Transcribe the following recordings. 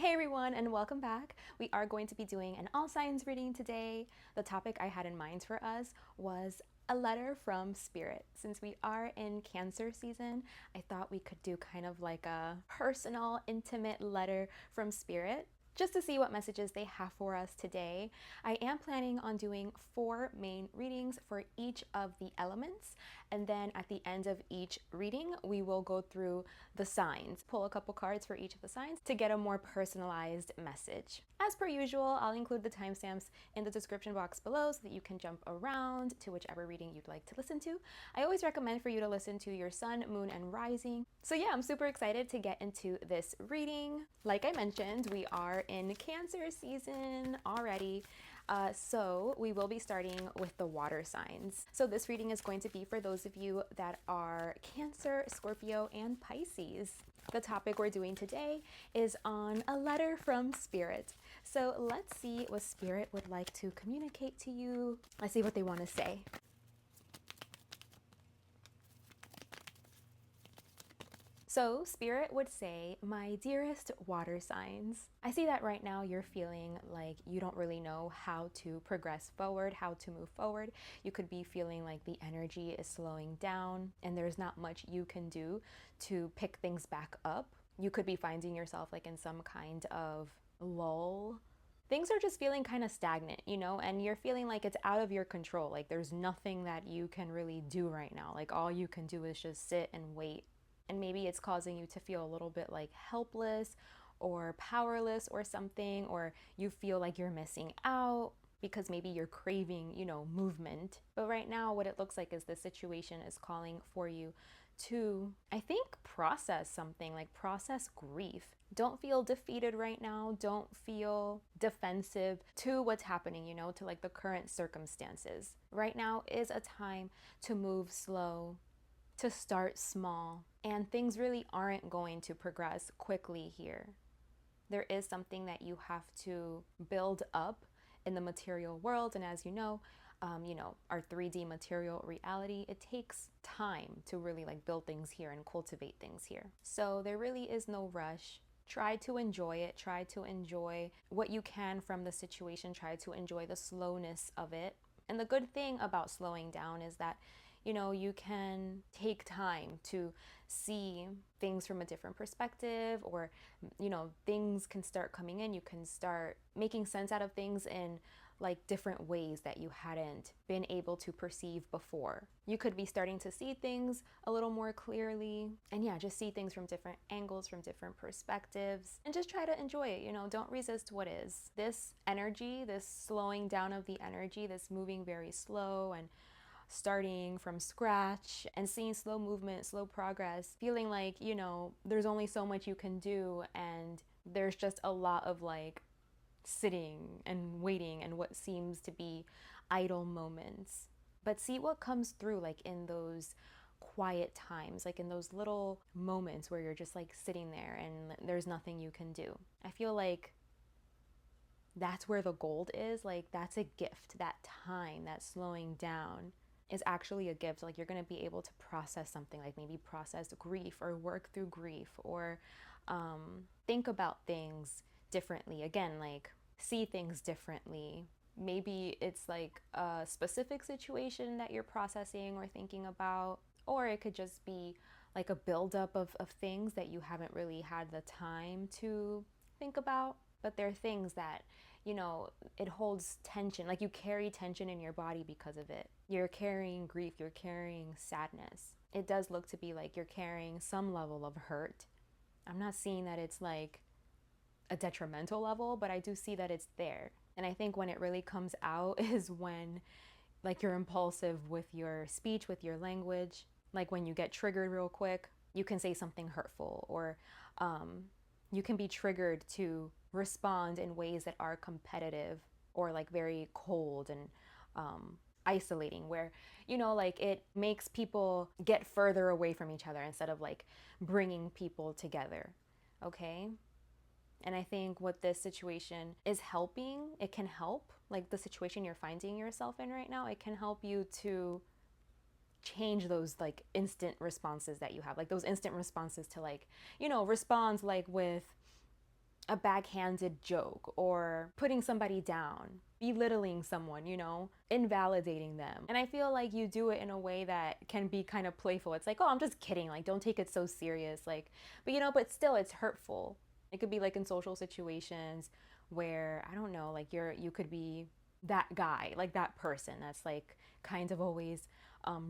Hey everyone, and welcome back. We are going to be doing an all signs reading today. The topic I had in mind for us was a letter from spirit. Since we are in Cancer season, I thought we could do kind of like a personal, intimate letter from spirit, just to see what messages they have for us today. I am planning on doing 4 main readings for each of the elements, and then at the end of each reading we will go through the signs, pull a couple cards for each of the signs to get a more personalized message. As per usual, I'll include the timestamps in the description box below so that you can jump around to whichever reading you'd like to listen to. I always recommend for you to listen to your sun, moon, and rising. So yeah, I'm super excited to get into this reading. Like I mentioned, we are in Cancer season already, so we will be starting with the water signs. So this reading is going to be for those of you that are Cancer, Scorpio, and Pisces. The topic we're doing today is on a letter from spirit. So let's see what spirit would like to communicate to you. Let's see what they want to say. So spirit would say, my dearest water signs, I see that right now you're feeling like you don't really know how to progress forward, how to move forward. You could be feeling like the energy is slowing down and there's not much you can do to pick things back up. You could be finding yourself like in some kind of lull. Things are just feeling kind of stagnant, you know, and you're feeling like it's out of your control. Like there's nothing that you can really do right now. Like all you can do is just sit and wait. And maybe it's causing you to feel a little bit like helpless or powerless or something, or you feel like you're missing out because maybe you're craving, you know, movement. But right now what it looks like is the situation is calling for you to, I think, process something, like process grief. Don't feel defeated right now. Don't feel defensive to what's happening, you know, to like the current circumstances. Right now is a time to move slow, to start small, and things really aren't going to progress quickly here. There is something that you have to build up in the material world, and as you know, our 3D material reality, it takes time to really like build things here and cultivate things here. So there really is no rush. Try to enjoy it. Try to enjoy what you can from the situation. Try to enjoy the slowness of it. And the good thing about slowing down is that, you know, you can take time to see things from a different perspective, or, you know, things can start coming in. You can start making sense out of things in like different ways that you hadn't been able to perceive before. You could be starting to see things a little more clearly, and yeah, just see things from different angles, from different perspectives, and just try to enjoy it. You know, don't resist what is. This energy, this slowing down of the energy, this moving very slow and starting from scratch and seeing slow movement, slow progress, feeling like, you know, there's only so much you can do and there's just a lot of like sitting and waiting and what seems to be idle moments. But see what comes through like in those quiet times, like in those little moments where you're just like sitting there and there's nothing you can do. I feel like that's where the gold is. Like that's a gift. That time, that slowing down is actually a gift. Like you're going to be able to process something, like maybe process grief or work through grief, or think about things differently. Again, like see things differently. Maybe it's like a specific situation that you're processing or thinking about, or it could just be like a buildup of things that you haven't really had the time to think about. But they're things that, you know, it holds tension, like you carry tension in your body because of it. You're carrying grief, you're carrying sadness. It does look to be like you're carrying some level of hurt. I'm not seeing that it's like a detrimental level, but I do see that it's there. And I think when it really comes out is when like you're impulsive with your speech, with your language. Like when you get triggered real quick, you can say something hurtful, or you can be triggered to respond in ways that are competitive or like very cold and isolating, where, you know, like it makes people get further away from each other instead of like bringing people together. Okay. And I think what this situation is helping, it can help, like the situation you're finding yourself in right now, it can help you to change those like instant responses that you have, like those instant responses to like, you know, respond like with a backhanded joke or putting somebody down, belittling someone, you know, invalidating them. And I feel like you do it in a way that can be kind of playful. It's like, oh, I'm just kidding. Like, don't take it so serious. Like, but you know, but still it's hurtful. It could be like in social situations where, I don't know, like you could be that guy, like that person that's like kind of always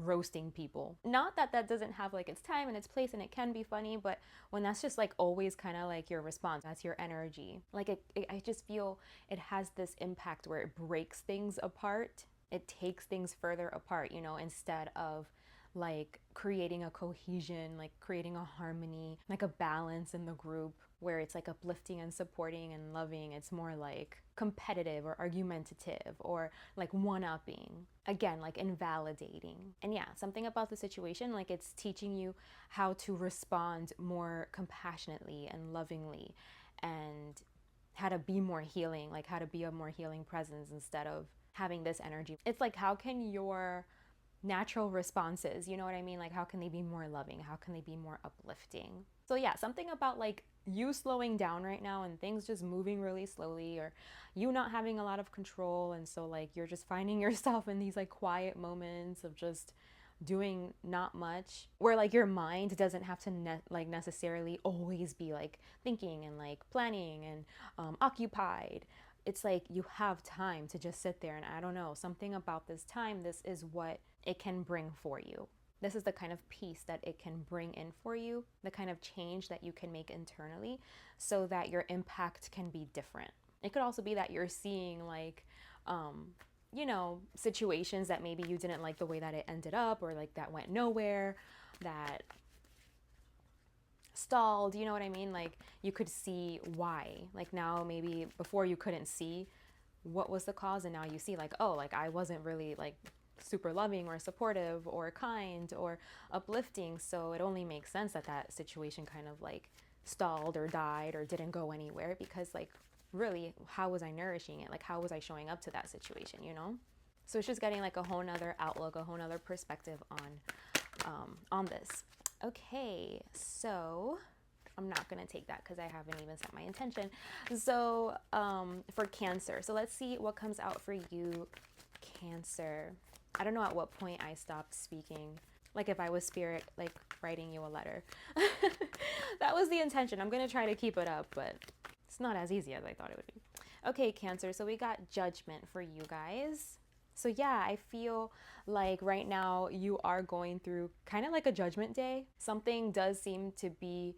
roasting people. Not that that doesn't have like its time and its place and it can be funny, but when that's just like always kind of like your response, that's your energy. Like I just feel it has this impact where it breaks things apart. It takes things further apart, you know, instead of like creating a cohesion, like creating a harmony, like a balance in the group where it's like uplifting and supporting and loving. It's more like competitive or argumentative or like one-upping. Again, like invalidating. And yeah, something about the situation, like it's teaching you how to respond more compassionately and lovingly, and how to be more healing, like how to be a more healing presence instead of having this energy. It's like, how can your natural responses, you know what I mean? Like, how can they be more loving? How can they be more uplifting? So yeah, something about like you slowing down right now and things just moving really slowly, or you not having a lot of control. And so like you're just finding yourself in these like quiet moments of just doing not much, where like your mind doesn't have to necessarily always be like thinking and like planning and occupied. It's like you have time to just sit there, and I don't know, something about this time, this is what it can bring for you. This is the kind of peace that it can bring in for you, the kind of change that you can make internally so that your impact can be different. It could also be that you're seeing like you know, situations that maybe you didn't like the way that it ended up, or like that went nowhere, that stalled, you know what I mean? Like you could see why. Like now maybe before you couldn't see what was the cause, and now you see like, oh, like I wasn't really like super loving or supportive or kind or uplifting, so it only makes sense that that situation kind of like stalled or died or didn't go anywhere, because like really, how was I nourishing it? Like how was I showing up to that situation, you know? So it's just getting like a whole nother outlook, a whole nother perspective on this. Okay, so I'm not gonna take that because I haven't even set my intention. So for Cancer, so let's see what comes out for you, Cancer. I don't know at what point I stopped speaking. Like if I was spirit, like writing you a letter. That was the intention. I'm gonna try to keep it up, but it's not as easy as I thought it would be. Okay, Cancer, so we got Judgment for you guys. So yeah, I feel like right now you are going through kind of like a judgment day. Something does seem to be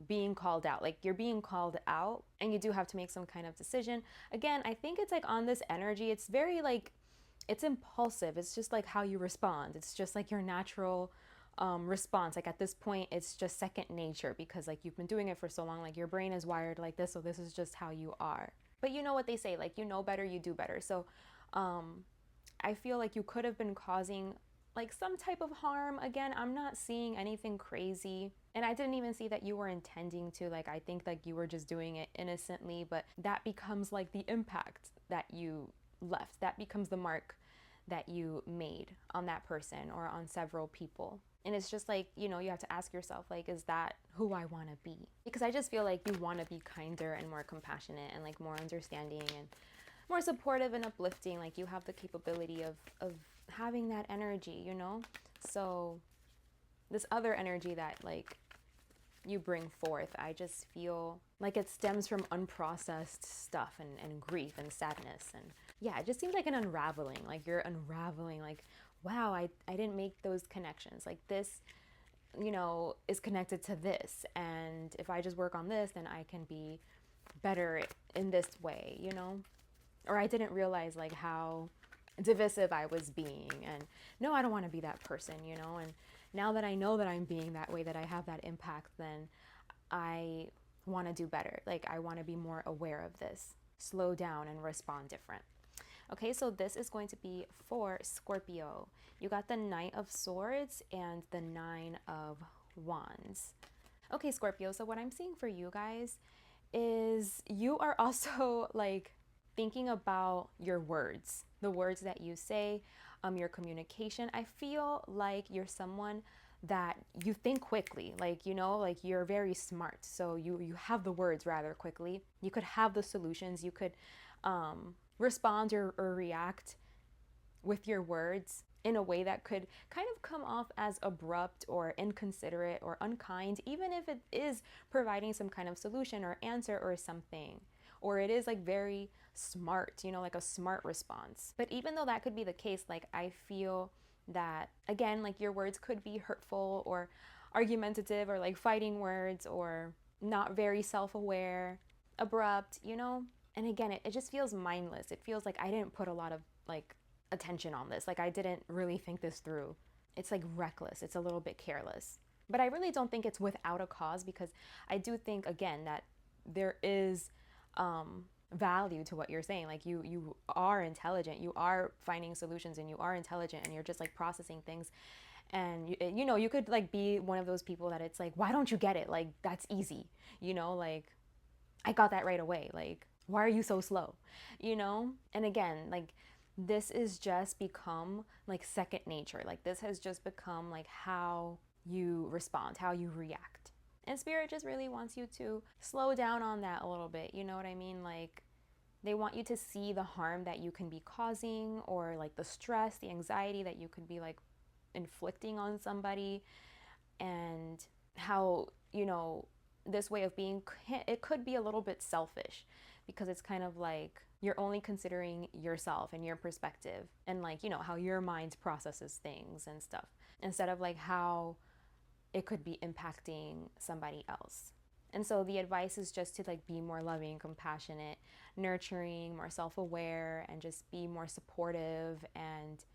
being called out. Like you're being called out and you do have to make some kind of decision. Again, I think it's like on this energy, it's very like, it's impulsive. It's just like how you respond. It's just like your natural response. Like at this point, it's just second nature, because like you've been doing it for so long, like your brain is wired like this. So this is just how you are. But you know what they say, like, you know better, you do better. So I feel like you could have been causing like some type of harm. Again, I'm not seeing anything crazy. And I didn't even see that you were intending to. Like, I think like you were just doing it innocently, but that becomes like the impact that you left. That becomes the mark that you made on that person or on several people. And it's just like, you know, you have to ask yourself, like, is that who I want to be? Because I just feel like you want to be kinder and more compassionate and like more understanding and more supportive and uplifting. Like you have the capability of having that energy, you know? So this other energy that like you bring forth, I just feel like it stems from unprocessed stuff and grief and sadness. And yeah, it just seems like an unraveling. Like you're unraveling, like, wow, I didn't make those connections. Like this, you know, is connected to this. And if I just work on this, then I can be better in this way, you know? Or I didn't realize like how divisive I was being. And no, I don't want to be that person, you know? And now that I know that I'm being that way, that I have that impact, then I want to do better. Like I want to be more aware of this, slow down and respond different. Okay, so this is going to be for Scorpio. You got the Knight of Swords and the Nine of Wands. Okay, Scorpio, so what I'm seeing for you guys is you are also like thinking about your words, the words that you say, your communication. I feel like you're someone that you think quickly, like, you know, like you're very smart. So you have the words rather quickly. You could have the solutions. You could respond or react with your words in a way that could kind of come off as abrupt or inconsiderate or unkind, even if it is providing some kind of solution or answer or something. Or it is like very smart, you know, like a smart response. But even though that could be the case, like I feel that, again, like your words could be hurtful or argumentative or like fighting words or not very self aware, abrupt, you know? And again, it just feels mindless. It feels like I didn't put a lot of like attention on this. Like I didn't really think this through. It's like reckless. It's a little bit careless. But I really don't think it's without a cause, because I do think, again, that there is value to what you're saying. Like you are intelligent, you are finding solutions, and you are intelligent, and you're just like processing things. And you know, you could like be one of those people that it's like, why don't you get it? Like that's easy, you know, like I got that right away. Like why are you so slow? You know? And again, like this is just become like second nature. Like this has just become like how you respond, how you react. And spirit just really wants you to slow down on that a little bit. You know what I mean? Like they want you to see the harm that you can be causing, or like the stress, the anxiety that you could be like inflicting on somebody, and how, you know, this way of being, it could be a little bit selfish, because it's kind of like you're only considering yourself and your perspective and like, you know, how your mind processes things and stuff, instead of like how it could be impacting somebody else. And so the advice is just to like be more loving, compassionate, nurturing, more self-aware, and just be more supportive and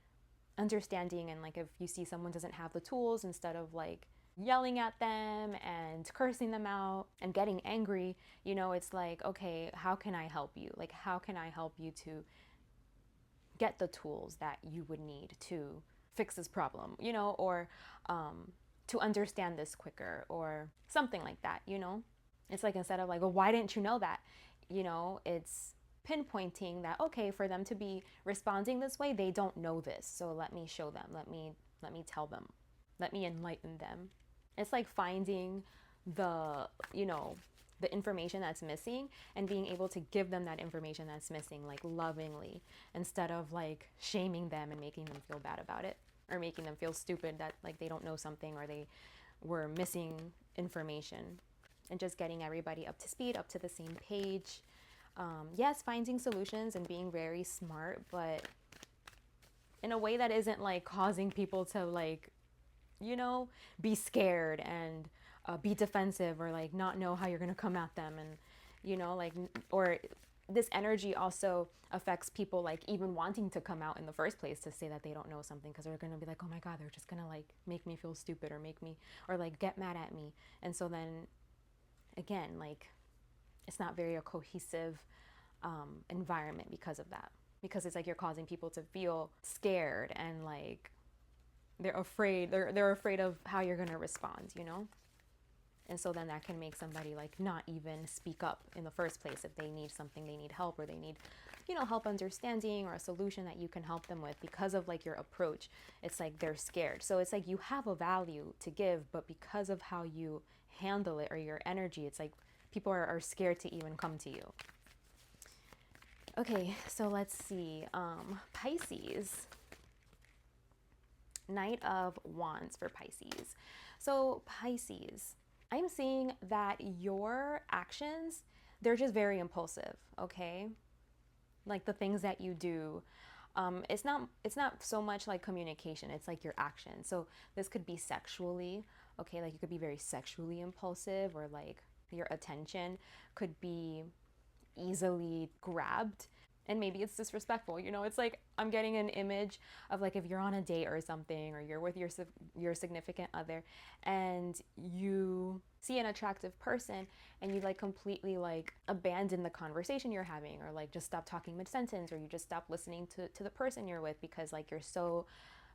understanding. And like if you see someone doesn't have the tools, instead of like yelling at them and cursing them out and getting angry, you know, it's like, okay, how can I help you? Like how can I help you to get the tools that you would need to fix this problem, you know, or to understand this quicker or something like that, you know? It's like, instead of like, well, why didn't you know that? You know, it's pinpointing that, okay, for them to be responding this way, they don't know this. So let me show them. Let me tell them. Let me enlighten them. It's like finding the, you know, the information that's missing and being able to give them that information that's missing, like lovingly, instead of like shaming them and making them feel bad about it, or making them feel stupid that like they don't know something or they were missing information. And just getting everybody up to speed, up to the same page. Yes, finding solutions and being very smart, but in a way that isn't like causing people to like, you know, be scared and be defensive, or like not know how you're going to come at them. And, you know, like, or this energy also affects people like even wanting to come out in the first place to say that they don't know something, because they're going to be like, oh my God, they're just going to like make me feel stupid, or make me, or like get mad at me. And so then again, like it's not very a cohesive environment because of that, because it's like you're causing people to feel scared and like they're afraid, they're afraid of how you're going to respond, you know? And so then that can make somebody like not even speak up in the first place if they need something, they need help, or they need, you know, help understanding or a solution that you can help them with, because of like your approach. It's like they're scared. So it's like you have a value to give, but because of how you handle it or your energy, it's like people are scared to even come to you. Okay, so let's see. Pisces. Knight of Wands for Pisces. So Pisces, I'm seeing that your actions, they're just very impulsive, okay? Like the things that you do, it's not so much like communication, it's like your action. So this could be sexually, okay? Like you could be very sexually impulsive, or like your attention could be easily grabbed. And maybe it's disrespectful, you know? It's like I'm getting an image of like if you're on a date or something, or you're with your significant other, and you see an attractive person and you like completely like abandon the conversation you're having, or like just stop talking mid-sentence, or you just stop listening to the person you're with, because like you're so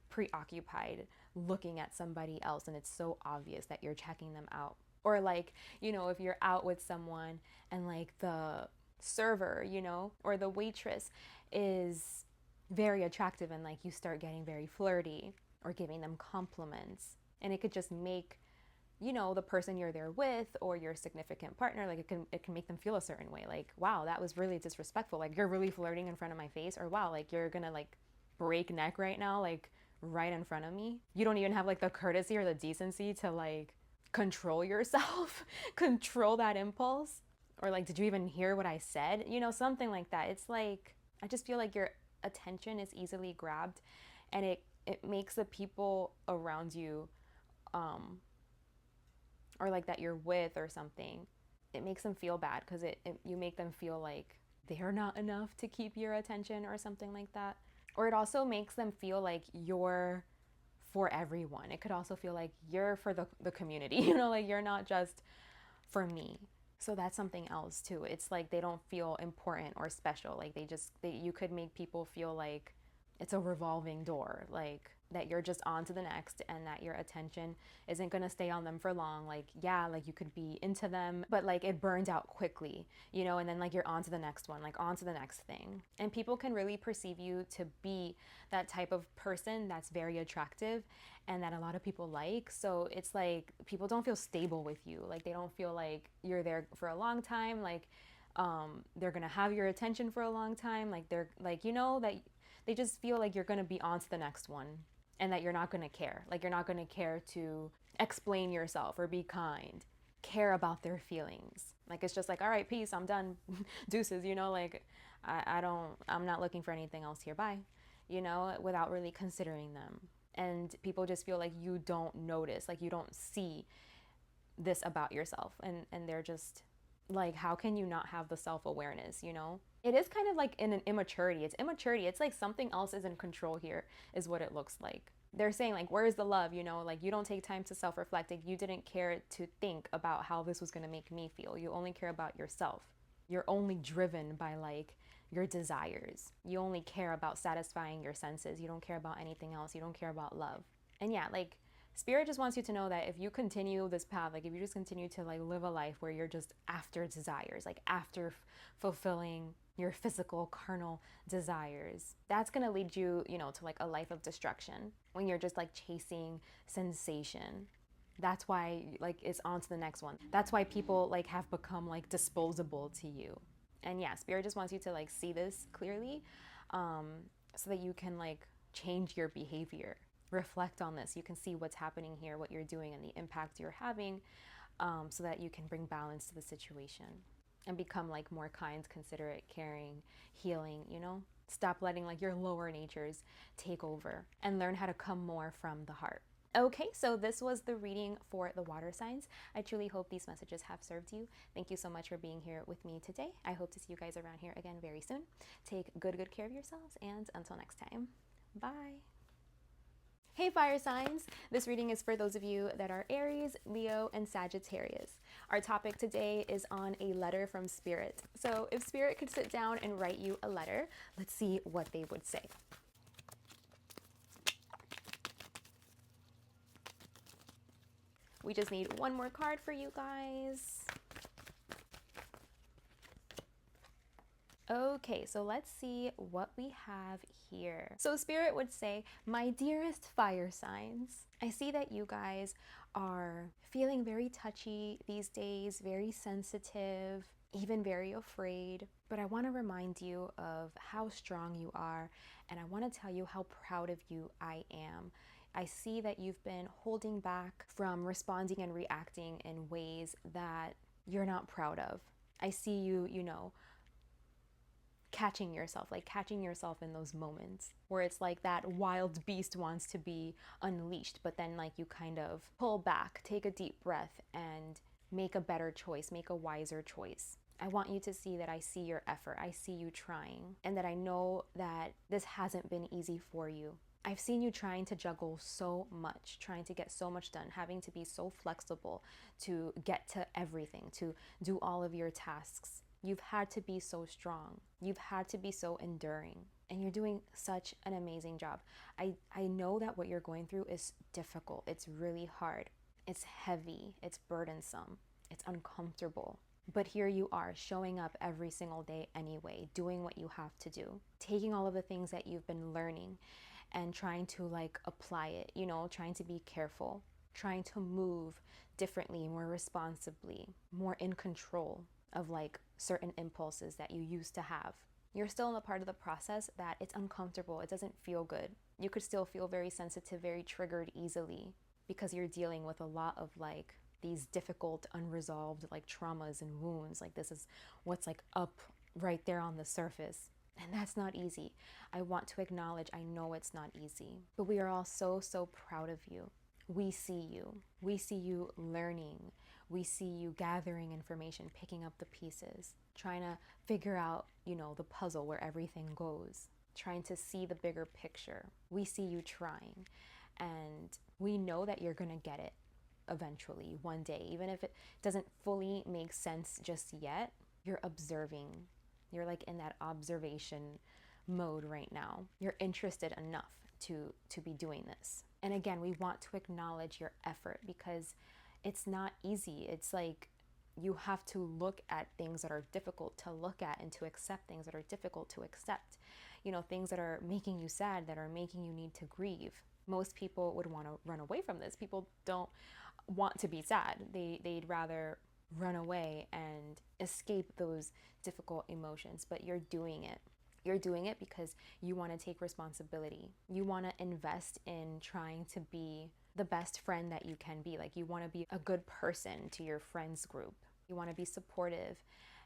preoccupied looking at somebody else, and it's so obvious that you're checking them out. Or like, you know, if you're out with someone and like the server, you know, or the waitress is very attractive, and like you start getting very flirty or giving them compliments, And it could just make, you know, the person you're there with or your significant partner, like it can make them feel a certain way. Like, wow, that was really disrespectful. Like, you're really flirting in front of my face. Or wow, like you're gonna like break neck right now, like right in front of me. You don't even have like the courtesy or the decency to like control yourself, control that impulse. Or like, did you even hear what I said? You know, something like that. It's like, I just feel like your attention is easily grabbed, and it makes the people around you, or like that you're with or something, it makes them feel bad because you make them feel like they're not enough to keep your attention or something like that. Or it also makes them feel like you're for everyone. It could also feel like you're for the community, you know, like you're not just for me. So that's something else too. It's like they don't feel important or special. Like you could make people feel like it's a revolving door, like that you're just on to the next, and that your attention isn't going to stay on them for long. Like, yeah, like you could be into them, but like it burns out quickly, you know, and then like you're on to the next one, like on to the next thing. And people can really perceive you to be that type of person that's very attractive and that a lot of people like. So it's like people don't feel stable with you. Like they don't feel like you're there for a long time. Like they're going to have your attention for a long time. Like they're like, you know, that they just feel like you're going to be on to the next one, and that you're not going to care. Like you're not going to care to explain yourself or be kind, care about their feelings. Like it's just like, all right, peace, I'm done. Deuces, you know, like I'm not looking for anything else here. Bye. You know, without really considering them. And people just feel like you don't notice, like you don't see this about yourself. And they're just like, how can you not have the self-awareness, you know? It is kind of like in an immaturity. It's immaturity. It's like something else is in control here, is what it looks like. They're saying like, where's the love? You know, like you don't take time to self-reflect. Like you didn't care to think about how this was going to make me feel. You only care about yourself. You're only driven by like your desires. You only care about satisfying your senses. You don't care about anything else. You don't care about love. And yeah, like Spirit just wants you to know that if you continue this path, like if you just continue to like live a life where you're just after desires, like after fulfilling your physical carnal desires, that's going to lead you, you know, to like a life of destruction when you're just like chasing sensation. That's why like it's on to the next one. That's why people like have become like disposable to you. And yeah, Spirit just wants you to like see this clearly, so that you can like change your behavior. Reflect on this. You can see what's happening here, what you're doing, and the impact you're having, so that you can bring balance to the situation and become like more kind, considerate, caring, healing, you know? Stop letting like your lower natures take over and learn how to come more from the heart. Okay, so this was the reading for the water signs. I truly hope these messages have served you. Thank you so much for being here with me today. I hope to see you guys around here again very soon. Take good care of yourselves, and until next time, bye. Hey fire signs, this reading is for those of you that are Aries, Leo, and Sagittarius. Our topic today is on a letter from Spirit. So if Spirit could sit down and write you a letter, let's see what they would say. We just need one more card for you guys. Okay, so let's see what we have here. So Spirit would say, my dearest fire signs, I see that you guys are feeling very touchy these days, very sensitive, even very afraid. But I want to remind you of how strong you are, and I want to tell you how proud of you I am. I see that you've been holding back from responding and reacting in ways that you're not proud of. I see you, you know, catching yourself in those moments where it's like that wild beast wants to be unleashed, but then like you kind of pull back, take a deep breath, and make a better choice, make a wiser choice. I want you to see that I see your effort, I see you trying, and that I know that this hasn't been easy for you. I've seen you trying to juggle so much, trying to get so much done, having to be so flexible to get to everything, to do all of your tasks. You've had to be so strong. You've had to be so enduring. And you're doing such an amazing job. I know that what you're going through is difficult. It's really hard. It's heavy. It's burdensome. It's uncomfortable. But here you are, showing up every single day anyway, doing what you have to do, taking all of the things that you've been learning and trying to like apply it, you know, trying to be careful. trying to move differently, more responsibly, more in control of like certain impulses that you used to have. You're still in the part of the process that it's uncomfortable, it doesn't feel good. You could still feel very sensitive, very triggered easily because you're dealing with a lot of like these difficult, unresolved like traumas and wounds. Like this is what's like up right there on the surface. And that's not easy. I want to acknowledge, I know it's not easy, but we are all so proud of you. We see you. We see you learning. We see you gathering information, picking up the pieces, trying to figure out, you know, the puzzle where everything goes, trying to see the bigger picture. We see you trying, and we know that you're going to get it eventually, one day. Even if it doesn't fully make sense just yet, you're observing. You're like in that observation mode right now. You're interested enough to be doing this. And again, we want to acknowledge your effort because it's not easy. It's like you have to look at things that are difficult to look at and to accept things that are difficult to accept. You know, things that are making you sad, that are making you need to grieve. Most people would want to run away from this. People don't want to be sad. They'd rather run away and escape those difficult emotions, but you're doing it. You're doing it because you want to take responsibility. You want to invest in trying to be the best friend that you can be. Like you want to be a good person to your friends group. You want to be supportive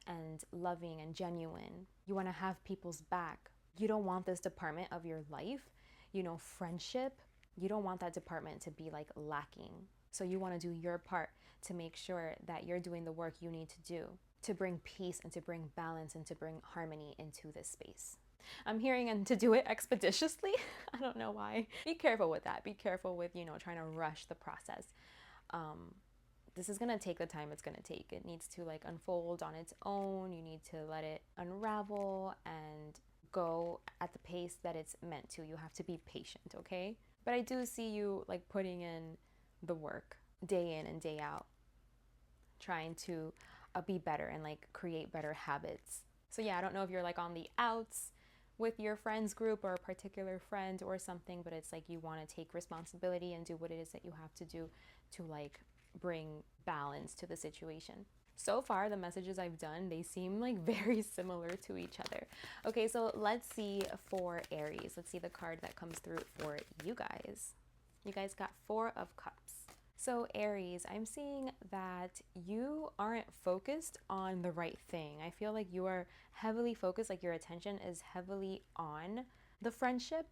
and loving and genuine. You want to have people's back. You don't want this department of your life, you know, friendship, you don't want that department to be like lacking. So you want to do your part to make sure that you're doing the work you need to do to bring peace and to bring balance and to bring harmony into this space. I'm hearing and to do it expeditiously. I don't know why. Be careful with that. Be careful with, you know, trying to rush the process. This is going to take the time it's going to take. It needs to like unfold on its own. You need to let it unravel and go at the pace that it's meant to. You have to be patient, okay? But I do see you like putting in the work day in and day out, trying to be better and like create better habits. So yeah, I don't know if you're like on the outs with your friends group or a particular friend or something, but it's like you want to take responsibility and do what it is that you have to do to like bring balance to the situation. So far, the messages I've done, they seem like very similar to each other. Okay, so let's see for Aries. Let's see the card that comes through for you guys. You guys got 4 of Cups. So Aries, I'm seeing that you aren't focused on the right thing. I feel like you are heavily focused, like your attention is heavily on the friendship.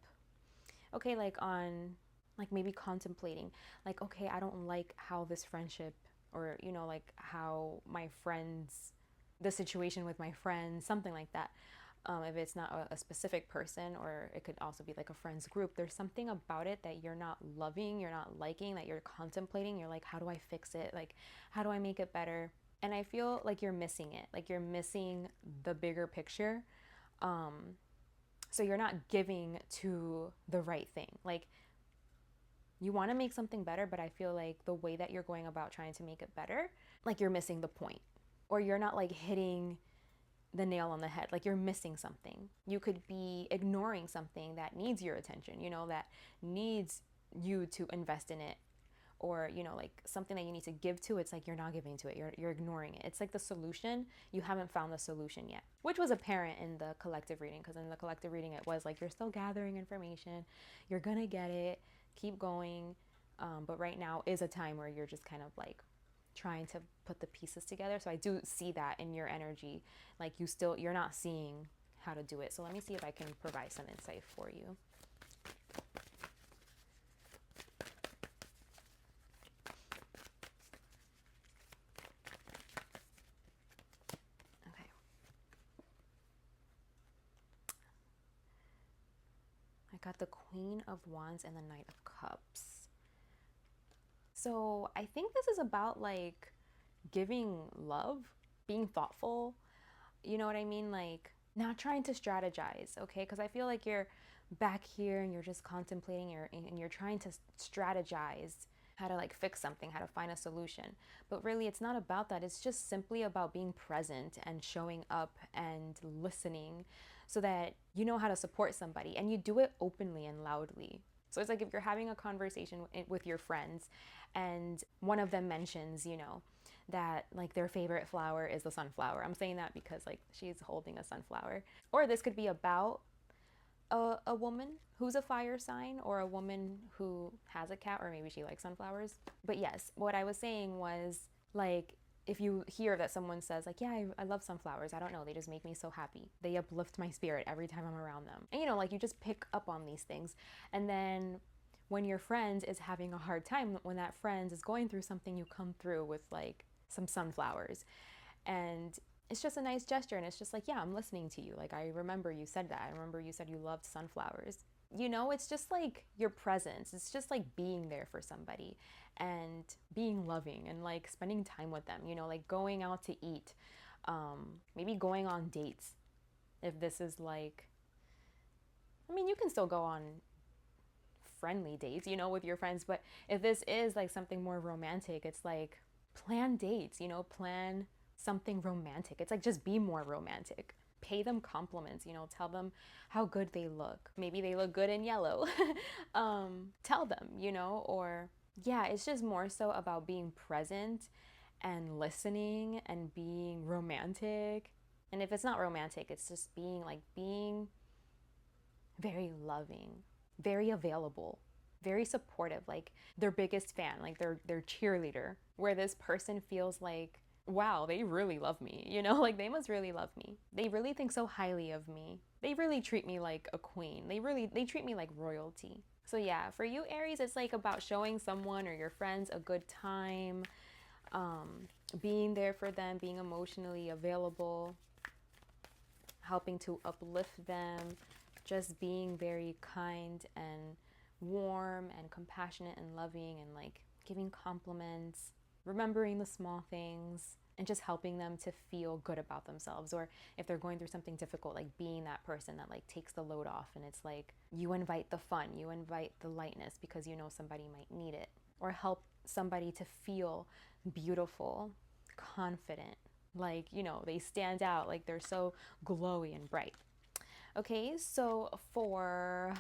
Okay, like on, like maybe contemplating, like, okay, I don't like how this friendship, or, you know, like how my friends, the situation with my friends, something like that. If it's not a specific person, or it could also be like a friends group, there's something about it that you're not loving, you're not liking, that you're contemplating. You're like, how do I fix it? Like, how do I make it better? And I feel like you're missing it. Like you're missing the bigger picture. So you're not giving to the right thing. Like you want to make something better, but I feel like the way that you're going about trying to make it better, like you're missing the point, or you're not like hitting the nail on the head. Like you're missing something. You could be ignoring something that needs your attention, you know, that needs you to invest in it, or, you know, like something that you need to give to. It's like you're not giving to it. You're ignoring it. It's like the solution. You haven't found the solution yet, which was apparent in the collective reading, because in the collective reading it was like you're still gathering information. You're gonna get it. Keep going. But right now is a time where you're just kind of like trying to put the pieces together. So I do see that in your energy, like you're not seeing how to do it. So let me see if I can provide some insight for you. Okay. I got the Queen of Wands and the Knight of Cups. So I think this is about like giving love, being thoughtful. You know what I mean? Like not trying to strategize, okay? Because I feel like you're back here and you're just contemplating, and you're trying to strategize how to like fix something, how to find a solution. But really it's not about that. It's just simply about being present and showing up and listening so that you know how to support somebody, and you do it openly and loudly. So it's like if you're having a conversation with your friends and one of them mentions, you know, that like their favorite flower is the sunflower. I'm saying that because like she's holding a sunflower. Or this could be about a woman who's a fire sign, or a woman who has a cat, or maybe she likes sunflowers. But yes, what I was saying was like, if you hear that someone says like, yeah, I love sunflowers, I don't know, they just make me so happy, they uplift my spirit every time I'm around them, and you know, like you just pick up on these things. And then when your friend is having a hard time, when that friend is going through something, you come through with like some sunflowers, and it's just a nice gesture, and it's just like, yeah, I'm listening to you, like I remember you said that, I remember you said you loved sunflowers. You know, it's just like your presence, it's just like being there for somebody and being loving and like spending time with them, you know, like going out to eat, maybe going on dates. If this is like, I mean, you can still go on friendly dates, you know, with your friends, but if this is like something more romantic, it's like plan dates, you know, plan something romantic. It's like just be more romantic. Pay them compliments, you know, tell them how good they look. Maybe they look good in yellow. Tell them, you know, or yeah, it's just more so about being present and listening and being romantic. And if it's not romantic, it's just being very loving, very available, very supportive, like their biggest fan, like their cheerleader, where this person feels like, wow, they really love me, you know, like they must really love me. They really think so highly of me. They really treat me like a queen. They treat me like royalty. So yeah, for you Aries, it's like about showing someone or your friends a good time, being there for them, being emotionally available, helping to uplift them, just being very kind and warm and compassionate and loving, and like giving compliments, remembering the small things, and just helping them to feel good about themselves. Or if they're going through something difficult, like being that person that like takes the load off, and it's like you invite the fun, you invite the lightness because you know somebody might need it. Or help somebody to feel beautiful, confident, like, you know, they stand out, like they're so glowy and bright. Okay, so for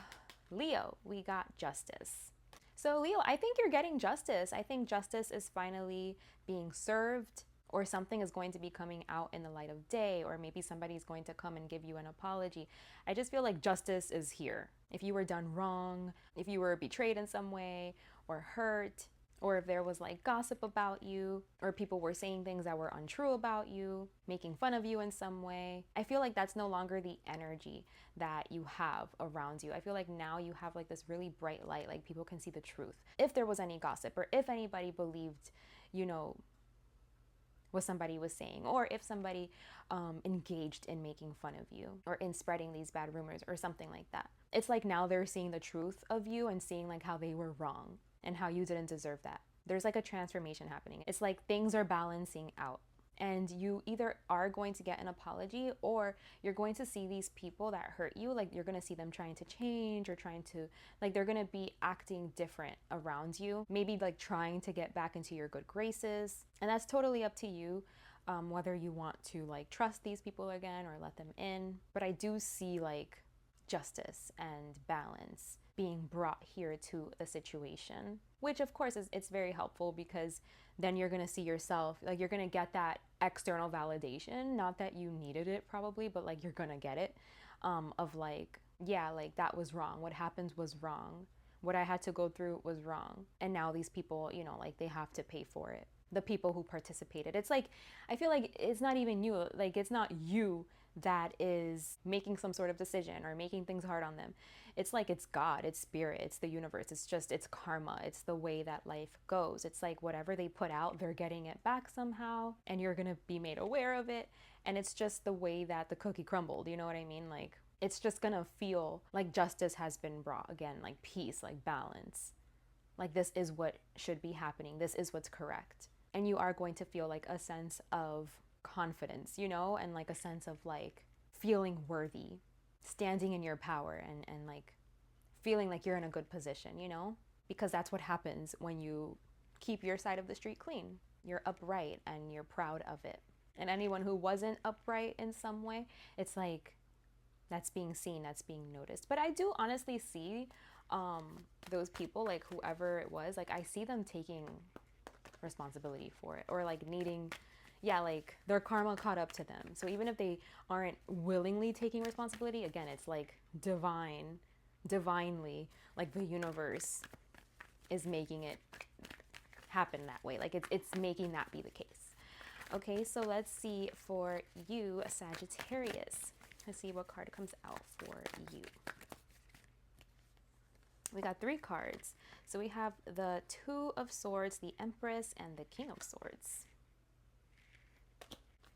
Leo, we got justice. So Leo, I think you're getting justice. I think justice is finally being served, or something is going to be coming out in the light of day, or maybe somebody's going to come and give you an apology. I just feel like justice is here. If you were done wrong, if you were betrayed in some way or hurt, or if there was like gossip about you, or people were saying things that were untrue about you, making fun of you in some way, I feel like that's no longer the energy that you have around you. I feel like now you have like this really bright light, like people can see the truth. If there was any gossip, or if anybody believed, you know, what somebody was saying, or if somebody engaged in making fun of you or in spreading these bad rumors or something like that. It's like now they're seeing the truth of you and seeing like how they were wrong and how you didn't deserve that. There's like a transformation happening. It's like things are balancing out. And you either are going to get an apology, or you're going to see these people that hurt you, like you're going to see them trying to change, or trying to, like they're going to be acting different around you, maybe like trying to get back into your good graces. And that's totally up to you, whether you want to like trust these people again or let them in. But I do see like justice and balance being brought here to the situation, which of course it's very helpful, because then you're going to see yourself, like you're going to get that external validation, not that you needed it probably, but like you're going to get it, of like, yeah, like that was wrong, what happened was wrong, what I had to go through was wrong, and now these people, you know, like they have to pay for it, the people who participated. It's like, I feel like it's not even you, like it's not you that is making some sort of decision or making things hard on them. It's like it's God, it's spirit, it's the universe, it's karma, it's the way that life goes. It's like whatever they put out, they're getting it back somehow, and you're gonna be made aware of it. And it's just the way that the cookie crumbled, you know what I mean? Like it's just gonna feel like justice has been brought again, like peace, like balance, like this is what should be happening, this is what's correct. And you are going to feel like a sense of confidence, you know, and like a sense of like feeling worthy, standing in your power, and like feeling like you're in a good position, you know, because that's what happens when you keep your side of the street clean. You're upright and you're proud of it. And anyone who wasn't upright in some way, it's like that's being seen, that's being noticed. But I do honestly see those people, like whoever it was, like I see them taking responsibility for it, or like needing, yeah, like their karma caught up to them. So even if they aren't willingly taking responsibility, again, it's like divinely, like the universe is making it happen that way. Like it's making that be the case. Okay, so let's see for you, Sagittarius. Let's see what card comes out for you. We got 3 cards. So we have the Two of Swords, the Empress, and the King of Swords.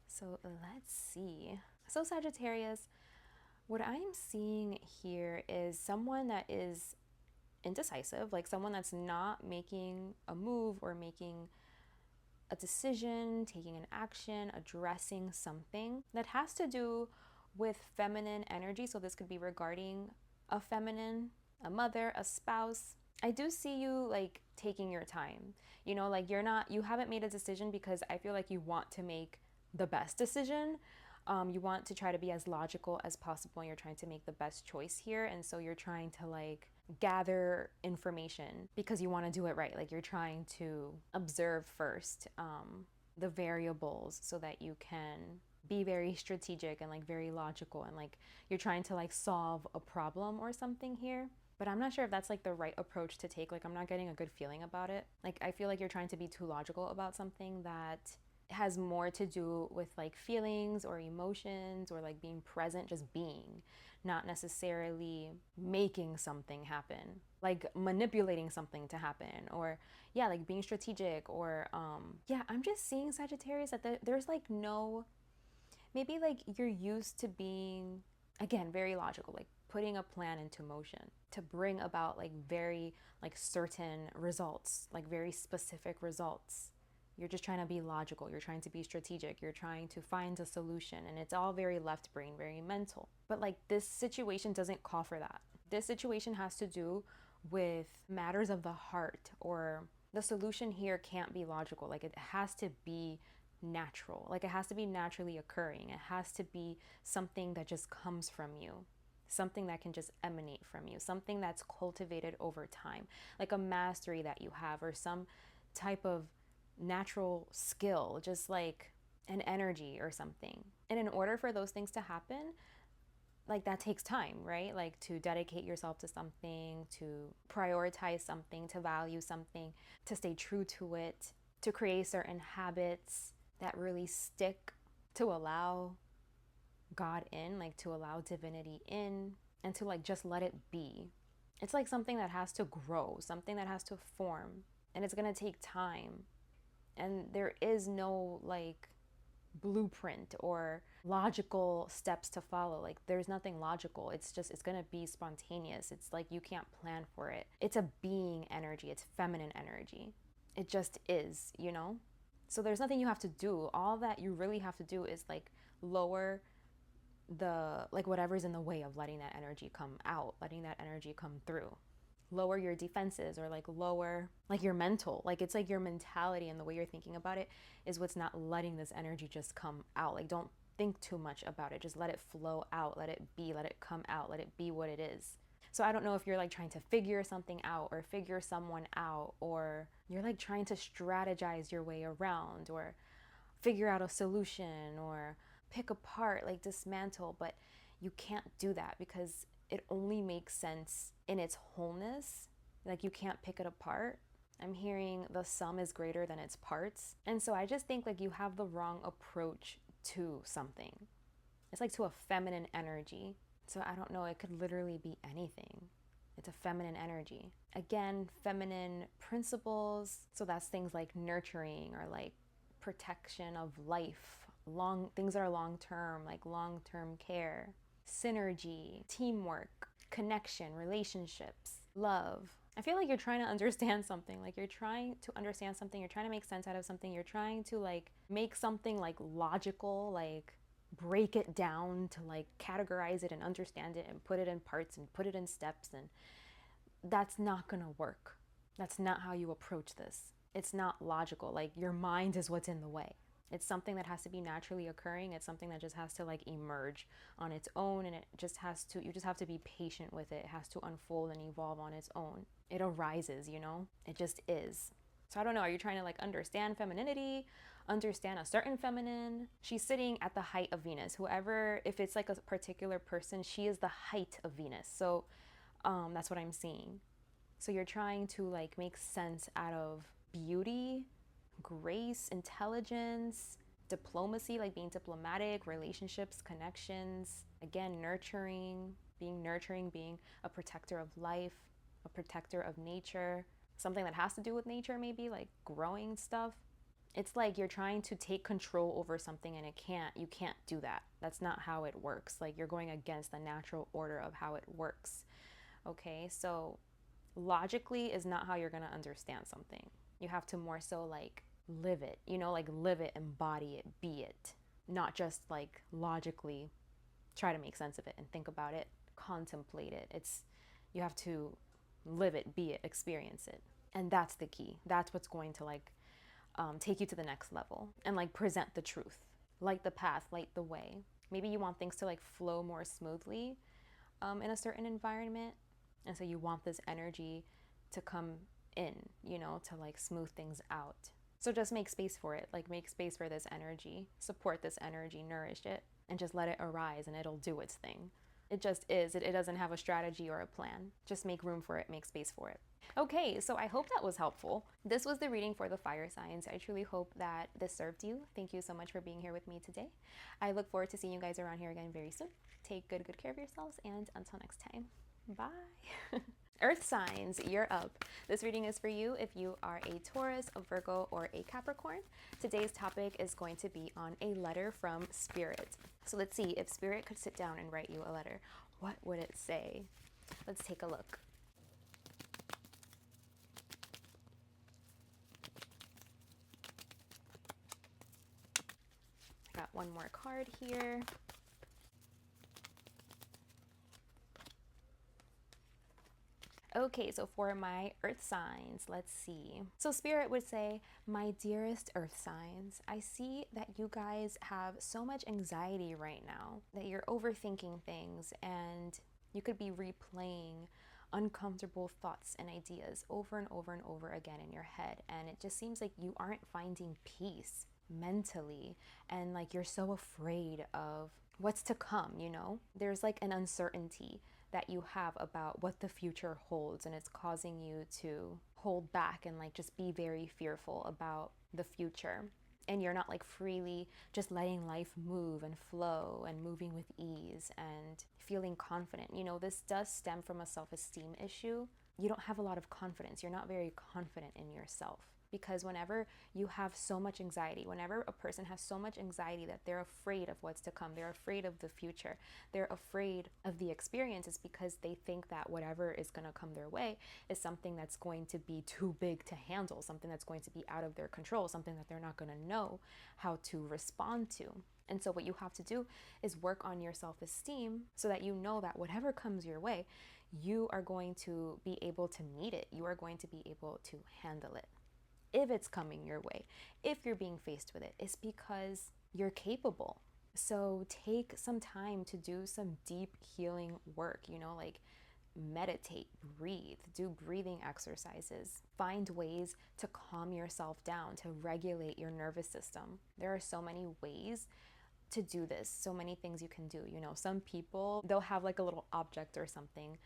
So let's see. So Sagittarius, what I'm seeing here is someone that is indecisive, like someone that's not making a move or making a decision, taking an action, addressing something that has to do with feminine energy. So this could be regarding a feminine, a mother, a spouse. I do see you like taking your time, you know, like you haven't made a decision because I feel like you want to make the best decision. You want to try to be as logical as possible. You're trying to make the best choice here. And so you're trying to like gather information because you want to do it right. Like you're trying to observe first the variables so that you can be very strategic and like very logical, and like you're trying to like solve a problem or something here. But I'm not sure if that's like the right approach to take. Like I'm not getting a good feeling about it. Like I feel like you're trying to be too logical about something that has more to do with like feelings or emotions or like being present, just being, not necessarily making something happen, like manipulating something to happen, or yeah, like being strategic, or yeah, I'm just seeing, Sagittarius, that there's like no, maybe like you're used to being, again, very logical, like putting a plan into motion to bring about like very like certain results, like very specific results. You're just trying to be logical. You're trying to be strategic. You're trying to find a solution. And it's all very left brain, very mental. But like this situation doesn't call for that. This situation has to do with matters of the heart, or the solution here can't be logical. Like it has to be natural. Like it has to be naturally occurring. It has to be something that just comes from you. Something that can just emanate from you. Something that's cultivated over time. Like a mastery that you have, or some type of natural skill, just like an energy or something. And in order for those things to happen, like that takes time, right? Like to dedicate yourself to something, to prioritize something, to value something, to stay true to it, to create certain habits that really stick, to allow God in, like to allow divinity in, and to like just let it be. It's like something that has to grow, something that has to form, and it's gonna take time. And there is no like blueprint or logical steps to follow. Like there's nothing logical. It's gonna be spontaneous. It's like you can't plan for it. It's a being energy. It's feminine energy. It just is, you know? So there's nothing you have to do. All that you really have to do is like lower the, like whatever's in the way of letting that energy come out, letting that energy come through. Lower your defenses, or like lower like your mental, like it's like your mentality and the way you're thinking about it is what's not letting this energy just come out. Like don't think too much about it, just let it flow out, let it be, let it come out, let it be what it is. So I don't know if you're like trying to figure something out or figure someone out, or you're like trying to strategize your way around, or figure out a solution, or pick apart, like dismantle, but you can't do that because it only makes sense in its wholeness. Like you can't pick it apart. I'm hearing the sum is greater than its parts. And so I just think like you have the wrong approach to something. It's like to a feminine energy. So I don't know, it could literally be anything. It's a feminine energy. Again, feminine principles. So that's things like nurturing, or like protection of life. Things that are long-term, like long-term care, synergy, teamwork, connection, relationships, love. I feel like you're trying to understand something. Like you're trying to understand something. You're trying to make sense out of something. You're trying to like make something like logical, like break it down to like categorize it and understand it and put it in parts and put it in steps. And that's not gonna work. That's not how you approach this. It's not logical. Like your mind is what's in the way. It's something that has to be naturally occurring. It's something that just has to like emerge on its own, and it just has to, you just have to be patient with it. It has to unfold and evolve on its own. It arises, you know? It just is. So I don't know, are you trying to like understand femininity, understand a certain feminine? She's sitting at the height of Venus. Whoever, if it's like a particular person, she is the height of Venus. So that's what I'm seeing. So you're trying to like make sense out of beauty, grace, intelligence, diplomacy, like being diplomatic, relationships, connections, again, nurturing, being a protector of life, a protector of nature, something that has to do with nature, maybe like growing stuff. It's like you're trying to take control over something and you can't do that. That's not how it works. Like you're going against the natural order of how it works. Okay, so logically is not how you're going to understand something. You have to more so like live it, you know, like live it, embody it, be it, not just like logically try to make sense of it and think about it, contemplate it. You have to live it, be it, experience it. And that's the key. That's what's going to like take you to the next level and like present the truth, light the path, light the way. Maybe you want things to like flow more smoothly in a certain environment. And so you want this energy to come in, you know, to like smooth things out. So just make space for it, like make space for this energy, support this energy, nourish it, and just let it arise and it'll do its thing. It just is. It doesn't have a strategy or a plan. Just make room for it, make space for it. Okay, so I hope that was helpful. This was the reading for the fire signs. I truly hope that this served you. Thank you so much for being here with me today. I look forward to seeing you guys around here again very soon. Take good care of yourselves, and until next time, bye. Earth signs, you're up. This reading is for you if you are a Taurus, a Virgo, or a Capricorn. Today's topic is going to be on a letter from Spirit. So let's see, if Spirit could sit down and write you a letter, what would it say? Let's take a look. I got one more card here. Okay, so for my earth signs, let's see. So Spirit would say, my dearest earth signs, I see that you guys have so much anxiety right now, that you're overthinking things and you could be replaying uncomfortable thoughts and ideas over and over and over again in your head. And it just seems like you aren't finding peace mentally, and like you're so afraid of what's to come, you know? There's like an uncertainty that you have about what the future holds, and it's causing you to hold back and like just be very fearful about the future. And you're not like freely just letting life move and flow and moving with ease and feeling confident. You know, this does stem from a self-esteem issue. You don't have a lot of confidence. You're not very confident in yourself. Because whenever you have so much anxiety, whenever a person has so much anxiety that they're afraid of what's to come, they're afraid of the future, they're afraid of the experience, is because they think that whatever is going to come their way is something that's going to be too big to handle, something that's going to be out of their control, something that they're not going to know how to respond to. And so what you have to do is work on your self-esteem so that you know that whatever comes your way, you are going to be able to meet it. You are going to be able to handle it. If it's coming your way, if you're being faced with it, it's because you're capable. So take some time to do some deep healing work, you know, like meditate, breathe, do breathing exercises, find ways to calm yourself down, to regulate your nervous system. There are so many ways to do this, so many things you can do. You know, some people, they'll have like a little object or something,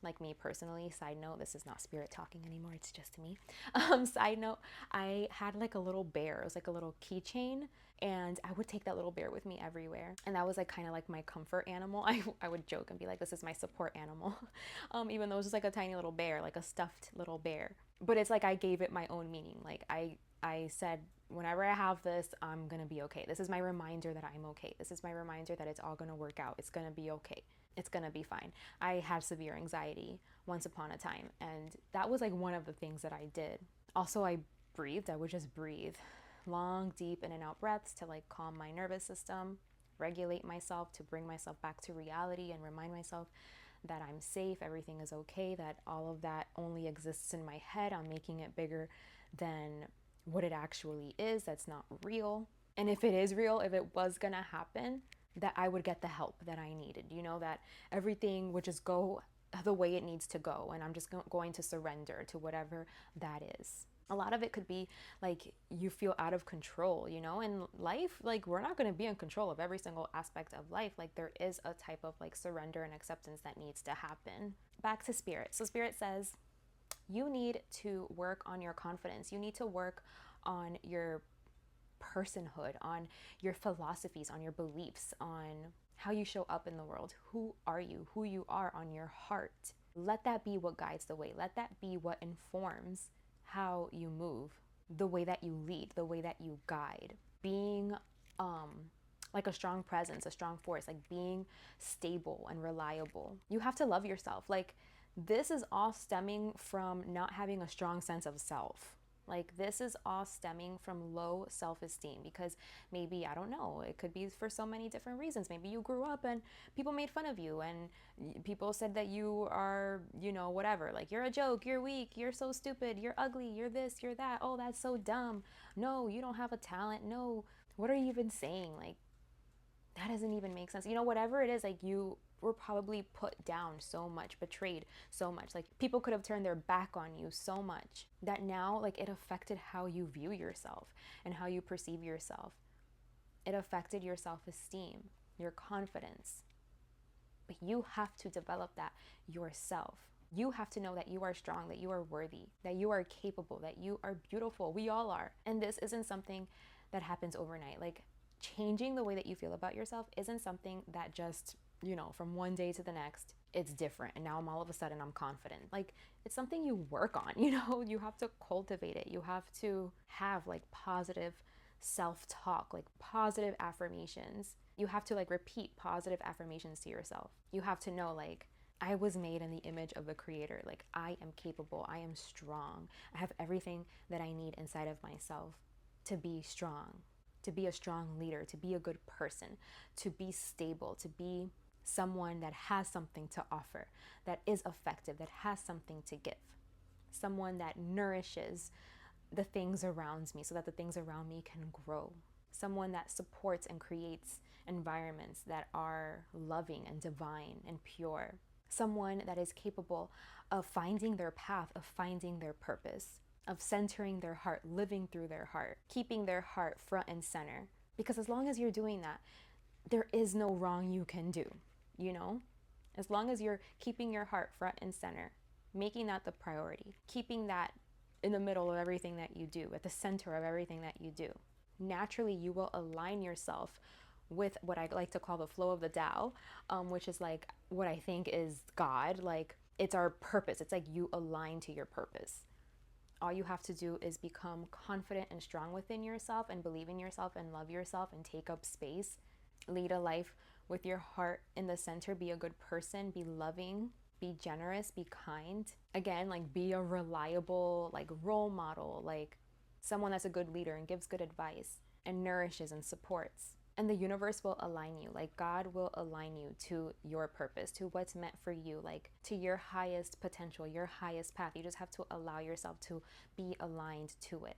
like me personally, side note, this is not Spirit talking anymore, it's just me. Side note, I had like a little bear. It was like a little keychain, and I would take that little bear with me everywhere. And that was like kind of like my comfort animal. I would joke and be like, this is my support animal. Even though it was just like a tiny little bear, like a stuffed little bear. But it's like I gave it my own meaning. Like I said, whenever I have this, I'm gonna be okay. This is my reminder that I'm okay. This is my reminder that it's all gonna work out. It's gonna be okay. It's gonna be fine. I had severe anxiety once upon a time, and that was like one of the things that I did. Also, I breathed. I would just breathe. Long, deep in and out breaths to like calm my nervous system, regulate myself, to bring myself back to reality and remind myself that I'm safe, everything is okay, that all of that only exists in my head. I'm making it bigger than what it actually is that's not real. And if it is real, if it was gonna happen, that I would get the help that I needed, you know, that everything would just go the way it needs to go, and I'm just going to surrender to whatever that is. A lot of it could be like you feel out of control, you know, in life, like we're not going to be in control of every single aspect of life. Like there is a type of like surrender and acceptance that needs to happen. Back to spirit. So spirit says you need to work on your confidence. You need to work on your personhood, on your philosophies, on your beliefs, on how you show up in the world. Who are you? Who you are on your heart. Let that be what guides the way. Let that be what informs how you move, the way that you lead, the way that you guide. Being like a strong presence, a strong force, like being stable and reliable. You have to love yourself. Like this is all stemming from not having a strong sense of self. Like this is all stemming from low self-esteem because maybe, I don't know, it could be for so many different reasons. Maybe you grew up and people made fun of you and people said that you are, you know, whatever, like you're a joke, you're weak, you're so stupid, you're ugly, you're this, you're that. Oh, that's so dumb. No, you don't have a talent. No, what are you even saying? Like that doesn't even make sense. You know, whatever it is, like you were probably put down so much, betrayed so much. Like people could have turned their back on you so much that now like it affected how you view yourself and how you perceive yourself. It affected your self-esteem, your confidence. But you have to develop that yourself. You have to know that you are strong, that you are worthy, that you are capable, that you are beautiful. We all are. And this isn't something that happens overnight. Like changing the way that you feel about yourself isn't something that just, you know, from one day to the next, it's different. And now I'm all of a sudden I'm confident. Like it's something you work on, you know, you have to cultivate it. You have to have like positive self-talk, like positive affirmations. You have to like repeat positive affirmations to yourself. You have to know like, I was made in the image of the creator. Like I am capable. I am strong. I have everything that I need inside of myself to be strong, to be a strong leader, to be a good person, to be stable, to be someone that has something to offer, that is effective, that has something to give, someone that nourishes the things around me so that the things around me can grow, someone that supports and creates environments that are loving and divine and pure, someone that is capable of finding their path, of finding their purpose, of centering their heart, living through their heart, keeping their heart front and center. Because as long as you're doing that, there is no wrong you can do, you know? As long as you're keeping your heart front and center, making that the priority, keeping that in the middle of everything that you do, at the center of everything that you do, naturally you will align yourself with what I like to call the flow of the Tao, which is like what I think is God. Like it's our purpose. It's like you align to your purpose. All you have to do is become confident and strong within yourself and believe in yourself and love yourself and take up space. Lead a life with your heart in the center. Be a good person. Be loving. Be generous. Be kind. Again, like be a reliable like role model, like someone that's a good leader and gives good advice and nourishes and supports. And the universe will align you. Like God will align you to your purpose, to what's meant for you, like to your highest potential, your highest path. You just have to allow yourself to be aligned to it,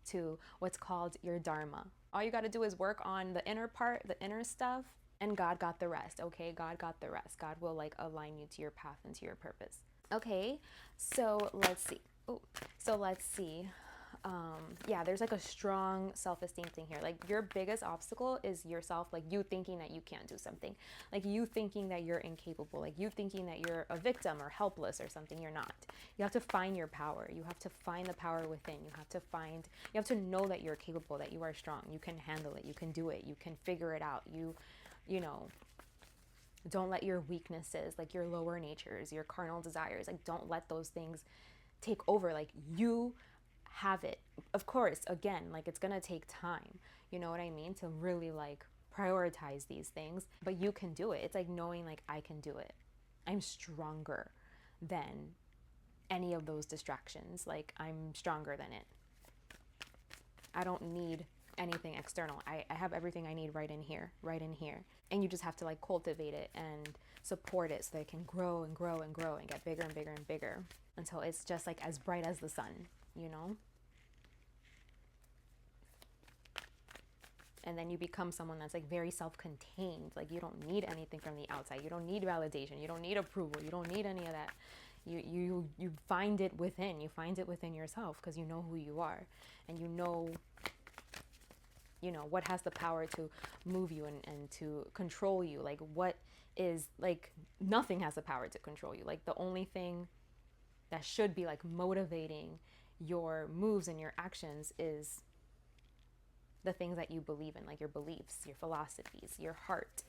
to what's called your dharma. All you got to do is work on the inner part, the inner stuff, and God got the rest. Okay, God got the rest. God will like align you to your path and to your purpose. Okay, so let's see. Yeah, there's like a strong self-esteem thing here. Like your biggest obstacle is yourself, like you thinking that you can't do something, like you thinking that you're incapable, like you thinking that you're a victim or helpless or something. You're not. You have to find your power. You have to find the power within. You have to know that you're capable, that you are strong. You can handle it. You can do it. You can figure it out. You know, don't let your weaknesses, like your lower natures, your carnal desires, like don't let those things take over. Like you have it. Of course, again, like it's gonna take time, you know what I mean, to really like prioritize these things, but you can do it. It's like knowing like I can do it. I'm stronger than any of those distractions. Like I'm stronger than it. I don't need anything external. I have everything I need right in here. And you just have to like cultivate it and support it so that it can grow and grow and grow and get bigger and bigger and bigger until it's just like as bright as the sun, you know? And then you become someone that's like very self-contained. Like you don't need anything from the outside. You don't need validation. You don't need approval. You don't need any of that. You find it within. You find it within yourself because you know who you are, and you know what has the power to move you and to control you. Like what is like nothing has the power to control you. Like the only thing that should be like motivating your moves and your actions is the things that you believe in, like your beliefs, your philosophies, your heart,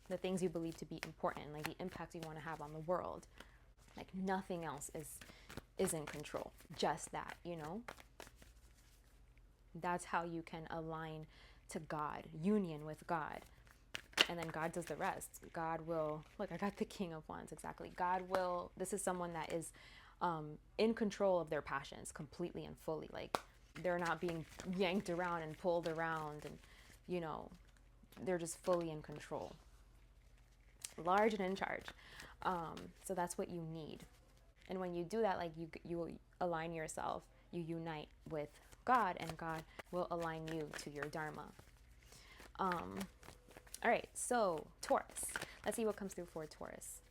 the things you believe to be important, like the impact you want to have on the world. Like nothing else is in control. Just that, That's how you can align to God, union with God. And then God does the rest. God will, look, I got the King of Wands, exactly. God will, this is someone that is in control of their passions completely and fully. Like they're not being yanked around and pulled around and, they're just fully in control. Large and in charge. So that's what you need. And when you do that, like you align yourself, you unite with God, and God will align you to your Dharma. All right, so Taurus. Let's see what comes through for Taurus.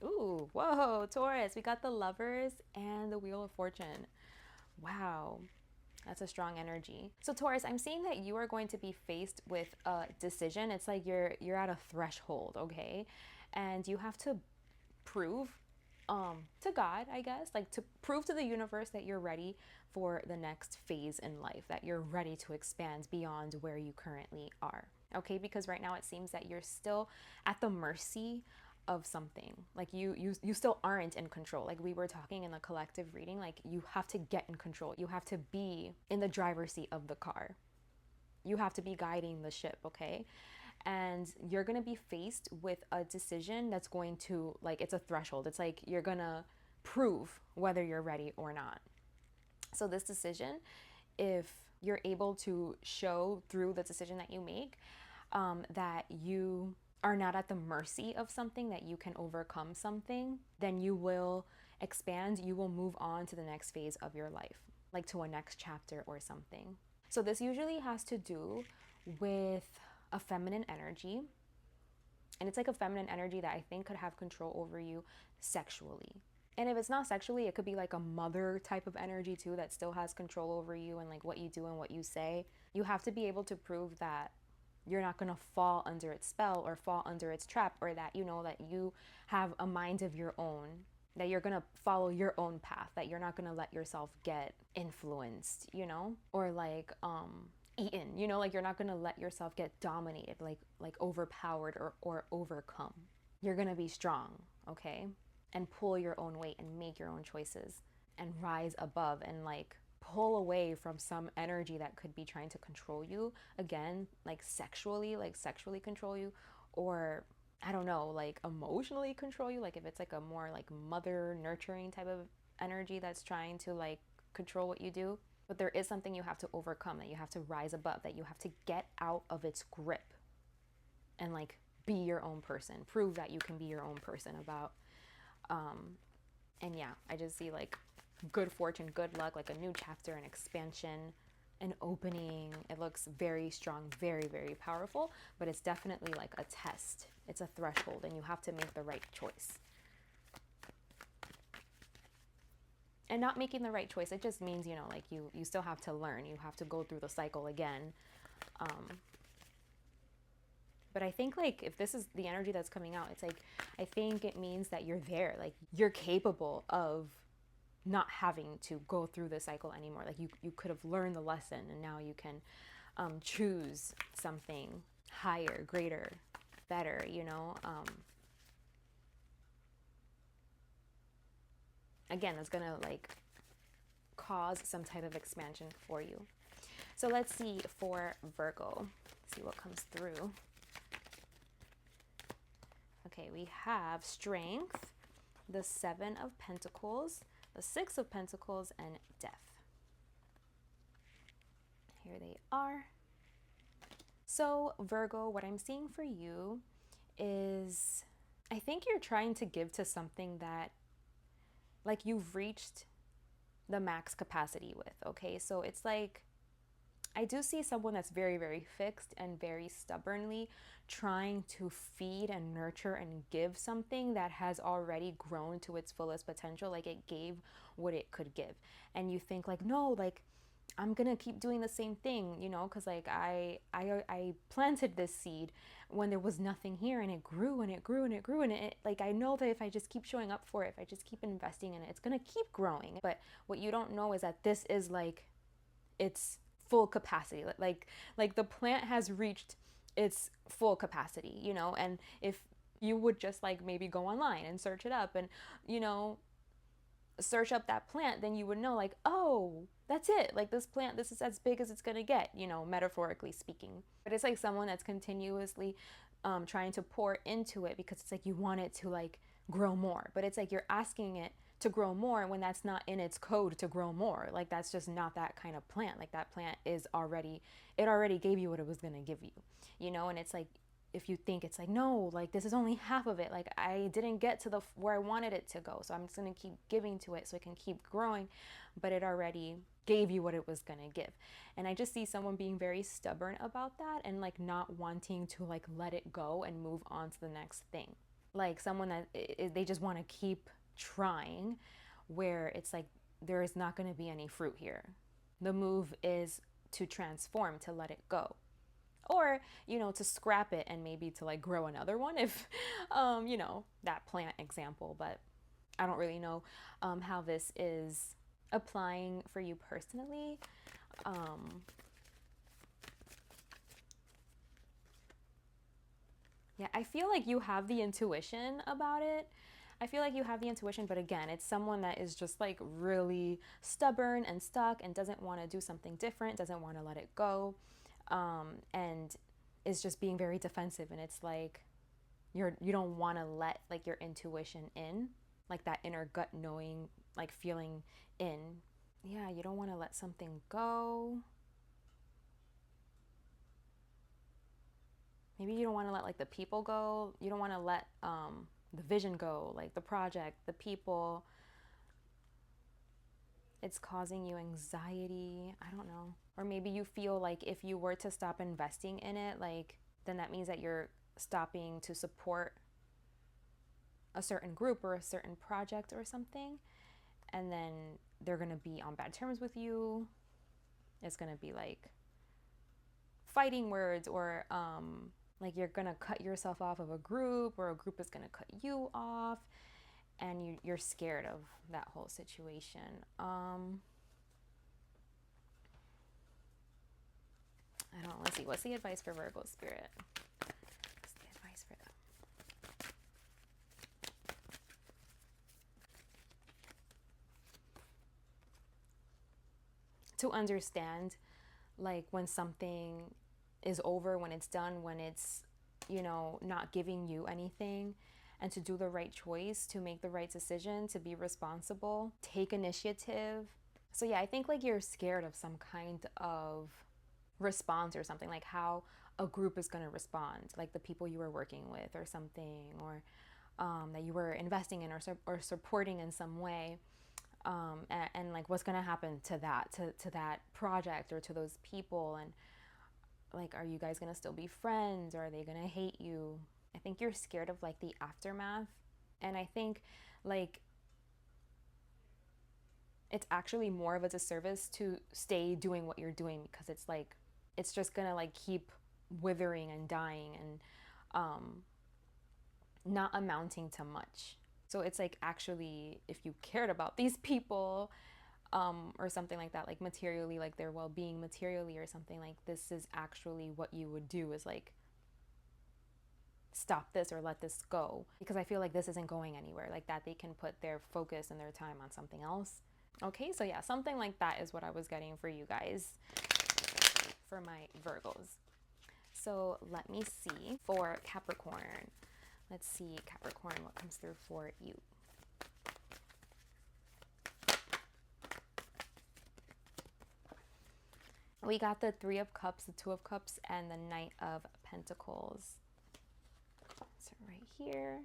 Ooh, whoa, Taurus. We got the Lovers and the Wheel of Fortune. Wow, that's a strong energy. So Taurus, I'm seeing that you are going to be faced with a decision. It's like you're at a threshold, okay? And you have to prove to God, I guess, like to prove to the universe that you're ready for the next phase in life, that you're ready to expand beyond where you currently are, okay? Because right now it seems that you're still at the mercy of something. Like you still aren't in control. Like we were talking in the collective reading, like you have to get in control. You have to be in the driver's seat of the car. You have to be guiding the ship, okay? And you're going to be faced with a decision that's going to, like, it's a threshold. It's like you're going to prove whether you're ready or not. So this decision, if you're able to show through the decision that you make that you are not at the mercy of something, that you can overcome something, then you will expand, you will move on to the next phase of your life, like to a next chapter or something. So this usually has to do with a feminine energy, and it's like a feminine energy that I think could have control over you sexually. And if it's not sexually, it could be like a mother type of energy too, that still has control over you and like what you do and what you say. You have to be able to prove that you're not going to fall under its spell or fall under its trap, or that that you have a mind of your own, that you're going to follow your own path, that you're not going to let yourself get influenced, or like eaten, like you're not going to let yourself get dominated, like overpowered or overcome. You're going to be strong, okay? And pull your own weight and make your own choices and rise above and like pull away from some energy that could be trying to control you, again, like sexually control you, or I don't know, like emotionally control you. Like if it's like a more like mother nurturing type of energy that's trying to like control what you do. But there is something you have to overcome, that you have to rise above, that you have to get out of its grip and like be your own person, prove that you can be your own person about. And yeah, I just see like good fortune, good luck, like a new chapter, an expansion, an opening. It looks very strong, very, very powerful, but it's definitely like a test. It's a threshold, and you have to make the right choice. And not making the right choice, it just means, like you still have to learn. You have to go through the cycle again. But I think like if this is the energy that's coming out, it's like, I think it means that you're there. Like you're capable of not having to go through the cycle anymore. Like you could have learned the lesson, and now you can choose something higher, greater, better, Again, that's gonna like cause some type of expansion for you. So let's see for Virgo, see what comes through. Okay, we have Strength, the Seven of Pentacles, the Six of Pentacles, and Death. Here they are. So Virgo, what I'm seeing for you is, I think you're trying to give to something that like you've reached the max capacity with. Okay, so it's like, I do see someone that's very, very fixed and very stubbornly trying to feed and nurture and give something that has already grown to its fullest potential. Like, it gave what it could give. And you think like, no, like, I'm gonna keep doing the same thing, you know, because like I planted this seed when there was nothing here, and it grew and it grew and it grew, and it, like, I know that if I just keep showing up for it, if I just keep investing in it, it's gonna keep growing. But what you don't know is that this is like its full capacity. Like the plant has reached its full capacity, you know. And if you would just like maybe go online and search it up and, you know, search up that plant, then you would know like, oh, that's it. Like, this plant, this is as big as it's gonna get, you know, metaphorically speaking. But it's like someone that's continuously trying to pour into it, because it's like you want it to like grow more. But it's like you're asking it to grow more when that's not in its code to grow more. Like, that's just not that kind of plant. Like, that plant is already, it already gave you what it was gonna give you, you know. And it's like, if you think it's like, no, like, this is only half of it, like, I didn't get to the where I wanted it to go, so I'm just gonna keep giving to it so it can keep growing, but it already gave you what it was gonna give. And I just see someone being very stubborn about that, and like not wanting to like let it go and move on to the next thing. Like someone that they just want to keep trying, where it's like there is not going to be any fruit here. The move is to transform, to let it go, or, you know, to scrap it and maybe to like grow another one, if you know, that plant example. But I don't really know how this is applying for you personally. Yeah, I feel like you have the intuition about it. I feel like you have the intuition, but again, it's someone that is just like really stubborn and stuck and doesn't want to do something different, doesn't want to let it go, and is just being very defensive. And it's like you don't want to let like your intuition in, like that inner gut knowing, like feeling in. Yeah, you don't want to let something go. Maybe you don't want to let like the people go. You don't want to let the vision go, like the project, the people. It's causing you anxiety. I don't know. Or maybe you feel like if you were to stop investing in it, like, then that means that you're stopping to support a certain group or a certain project or something. And then they're going to be on bad terms with you. It's going to be like fighting words, or like you're going to cut yourself off of a group, or a group is going to cut you off, and you're scared of that whole situation. I don't know. Let's see. What's the advice for Virgo spirit? What's the advice for them? To understand, like, when something is over, when it's done, when it's, you know, not giving you anything, and to do the right choice, to make the right decision, to be responsible, take initiative. So yeah, I think like you're scared of some kind of response or something, like how a group is going to respond, like the people you were working with or something, or that you were investing in or supporting in some way. And like what's going to happen to that project or to those people, and like, are you guys going to still be friends, or are they going to hate you? I think you're scared of like the aftermath. And I think like it's actually more of a disservice to stay doing what you're doing, because it's like it's just gonna like keep withering and dying and not amounting to much. So it's like, actually, if you cared about these people, or something like that, like materially, like their well-being materially or something, like this is actually what you would do, is like stop this or let this go, because I feel like this isn't going anywhere, like that they can put their focus and their time on something else. Okay, so yeah, something like that is what I was getting for you guys, for my Virgos. So let me see for Capricorn. Let's see, Capricorn, what comes through for you. We got the Three of Cups, the Two of Cups, and the Knight of Pentacles. So right here.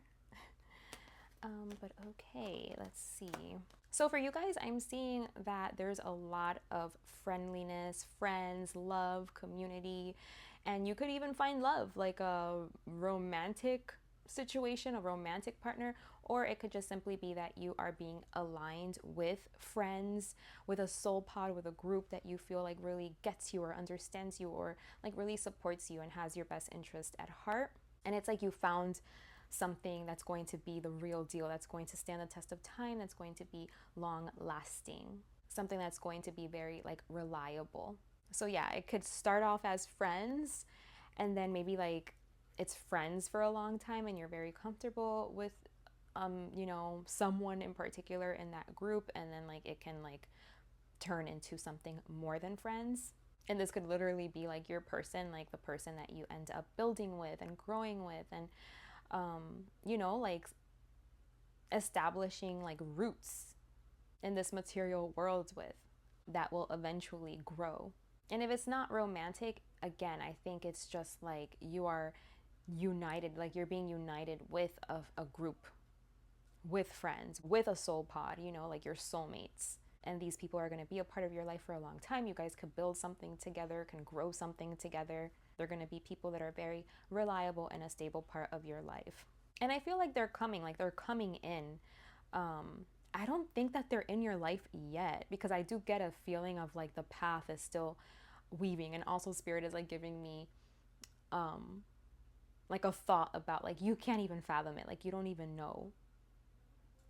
But okay, let's see. So for you guys, I'm seeing that there's a lot of friendliness, friends, love, community, and you could even find love, like a romantic situation, a romantic partner, or it could just simply be that you are being aligned with friends, with a soul pod, with a group that you feel like really gets you or understands you or like really supports you and has your best interest at heart. And it's like you found something that's going to be the real deal, that's going to stand the test of time, that's going to be long lasting, something that's going to be very like reliable. So yeah, it could start off as friends and then maybe like it's friends for a long time and you're very comfortable with you know, someone in particular in that group, and then like it can like turn into something more than friends. And this could literally be like your person, like the person that you end up building with and growing with, and you know, like establishing like roots in this material world with, that will eventually grow. And if it's not romantic, again, I think it's just like you are united, like you're being united with a group, with friends, with a soul pod, you know, like your soulmates. And these people are going to be a part of your life for a long time. You guys could build something together, can grow something together. They're going to be people that are very reliable and a stable part of your life. And I feel like they're coming in. I don't think that they're in your life yet, because I do get a feeling of like the path is still weaving. And also spirit is like giving me like a thought about like you can't even fathom it, like you don't even know,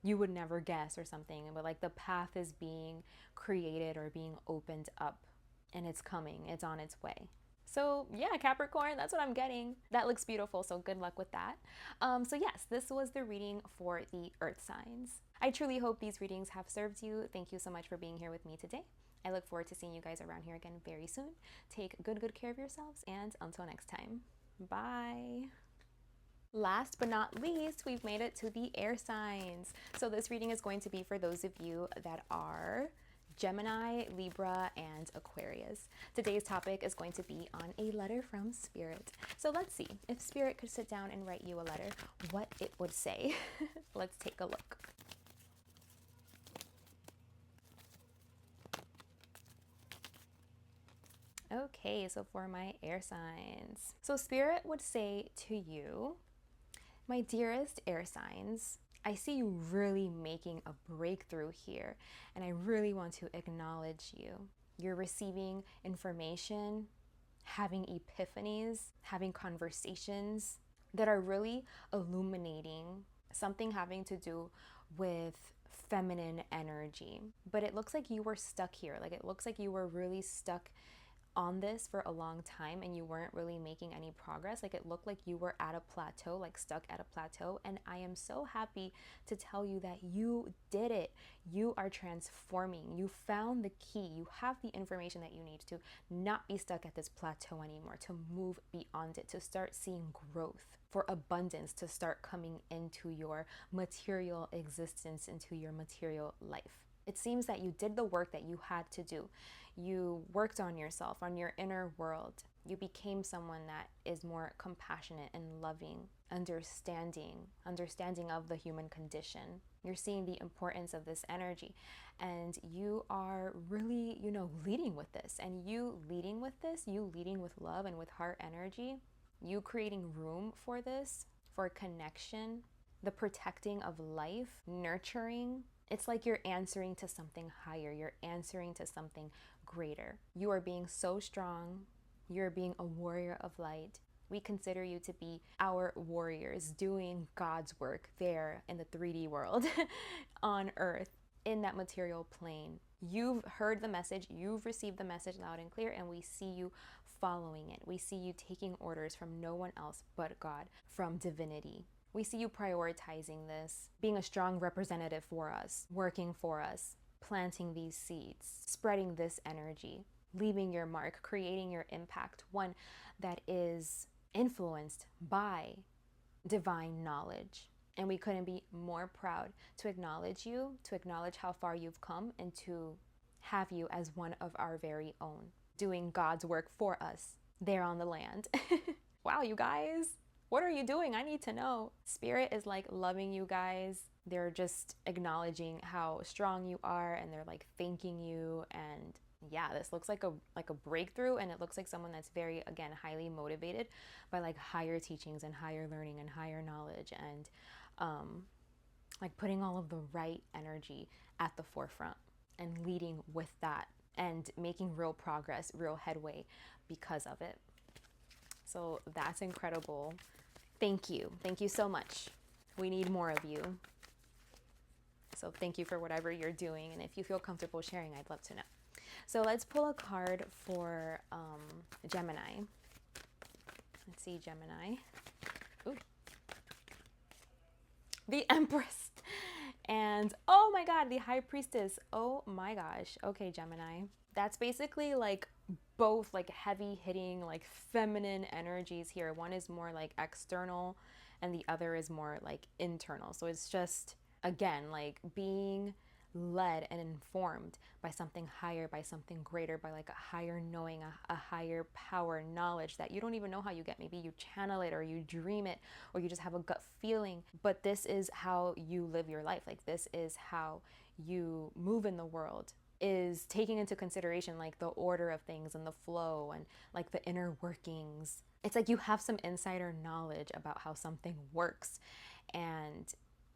you would never guess or something, but like the path is being created or being opened up, and it's coming, it's on its way. So yeah, Capricorn, that's what I'm getting. That looks beautiful, so good luck with that. So yes, this was the reading for the earth signs. I truly hope these readings have served you. Thank you so much for being here with me today. I look forward to seeing you guys around here again very soon. Take good care of yourselves, and until next time, bye. Last but not least, we've made it to the air signs. So this reading is going to be for those of you that are Gemini, Libra, and Aquarius. Today's topic is going to be on a letter from Spirit. So let's see if Spirit could sit down and write you a letter, what it would say. Let's take a look. Okay, so for my air signs. So Spirit would say to you, my dearest air signs, I see you really making a breakthrough here, and I really want to acknowledge you. You're receiving information, having epiphanies, having conversations that are really illuminating something having to do with feminine energy. But it looks like you were stuck here. Like it looks like you were really stuck on this for a long time and you weren't really making any progress. Like it looked like you were at a plateau, like stuck at a plateau. And I am so happy to tell you that you did it. You are transforming. You found the key. You have the information that you need to not be stuck at this plateau anymore, to move beyond it, to start seeing growth, for abundance to start coming into your material existence, into your material life. It seems that you did the work that you had to do. You worked on yourself, on your inner world. You became someone that is more compassionate and loving, understanding of the human condition. You're seeing the importance of this energy, and you are really, leading with this. And you leading with this, you leading with love and with heart energy, you creating room for this, for connection, the protecting of life, nurturing. It's like you're answering to something higher. You're answering to something greater. You are being so strong. You're being a warrior of light. We consider you to be our warriors doing God's work there in the 3D world on earth, in that material plane. You've heard the message. You've received the message loud and clear, and we see you following it. We see you taking orders from no one else but God, from divinity. We see you prioritizing this, being a strong representative for us, working for us, planting these seeds, spreading this energy, leaving your mark, creating your impact, one that is influenced by divine knowledge. And we couldn't be more proud to acknowledge you, to acknowledge how far you've come, and to have you as one of our very own, doing God's work for us there on the land. Wow, you guys. What are you doing? I need to know. Spirit is like loving you guys They're just acknowledging how strong you are, and they're like thanking you. And yeah, this looks like a breakthrough, and it looks like someone that's very, again, highly motivated by like higher teachings and higher learning and higher knowledge, and like putting all of the right energy at the forefront and leading with that and making real progress, real headway because of it. So that's incredible. Thank you. Thank you so much. We need more of you. So thank you for whatever you're doing. And if you feel comfortable sharing, I'd love to know. So let's pull a card for Gemini. Let's see, Gemini. Ooh. The Empress. And oh my God, the High Priestess. Oh my gosh. Okay, Gemini. That's basically like both like heavy hitting, like feminine energies here. One is more like external and the other is more like internal. So it's just, again, like being led and informed by something higher, by something greater, by like a higher knowing, a higher power, knowledge that you don't even know how you get. Maybe you channel it or you dream it or you just have a gut feeling. But this is how you live your life. Like this is how you move in the world, is taking into consideration like the order of things and the flow and like the inner workings. It's like you have some insider knowledge about how something works, and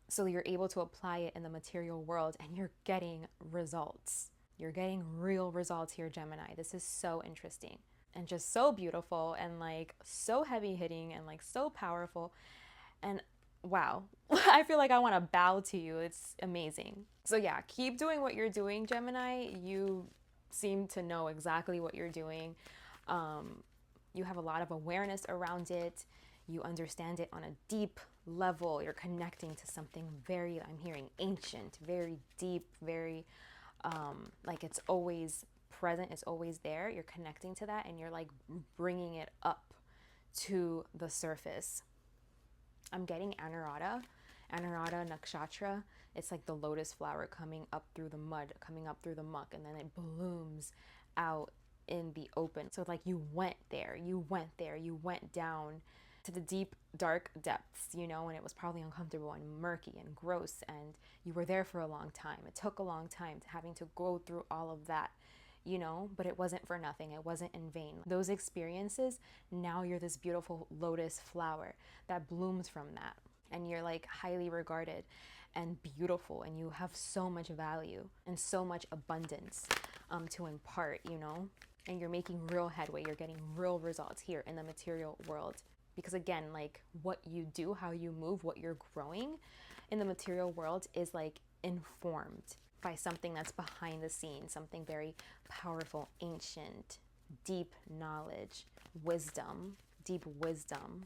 so you're able to apply it in the material world and you're getting results. You're getting real results here, Gemini. This is so interesting and just so beautiful and like so heavy hitting and like so powerful. And wow, I feel like I want to bow to you. It's amazing. So yeah, keep doing what you're doing, Gemini. You seem to know exactly what you're doing. You have a lot of awareness around it. You understand it on a deep level. You're connecting to something very, I'm hearing ancient, very deep, very like it's always present, it's always there. You're connecting to that and you're like bringing it up to the surface. I'm getting Anuradha Nakshatra. It's like the lotus flower coming up through the mud, coming up through the muck, and then it blooms out in the open. So like you went there, you went down to the deep, dark depths, you know, and it was probably uncomfortable and murky and gross, and you were there for a long time. It took a long time to having to go through all of that, you know, but it wasn't for nothing. It wasn't in vain. Those experiences, now you're this beautiful lotus flower that blooms from that, and you're like highly regarded and beautiful, and you have so much value and so much abundance to impart, you know, and you're making real headway. You're getting real results here in the material world. Because again, like what you do, how you move, what you're growing in the material world is like informed by something that's behind the scenes, something very powerful, ancient, deep knowledge, wisdom, deep wisdom.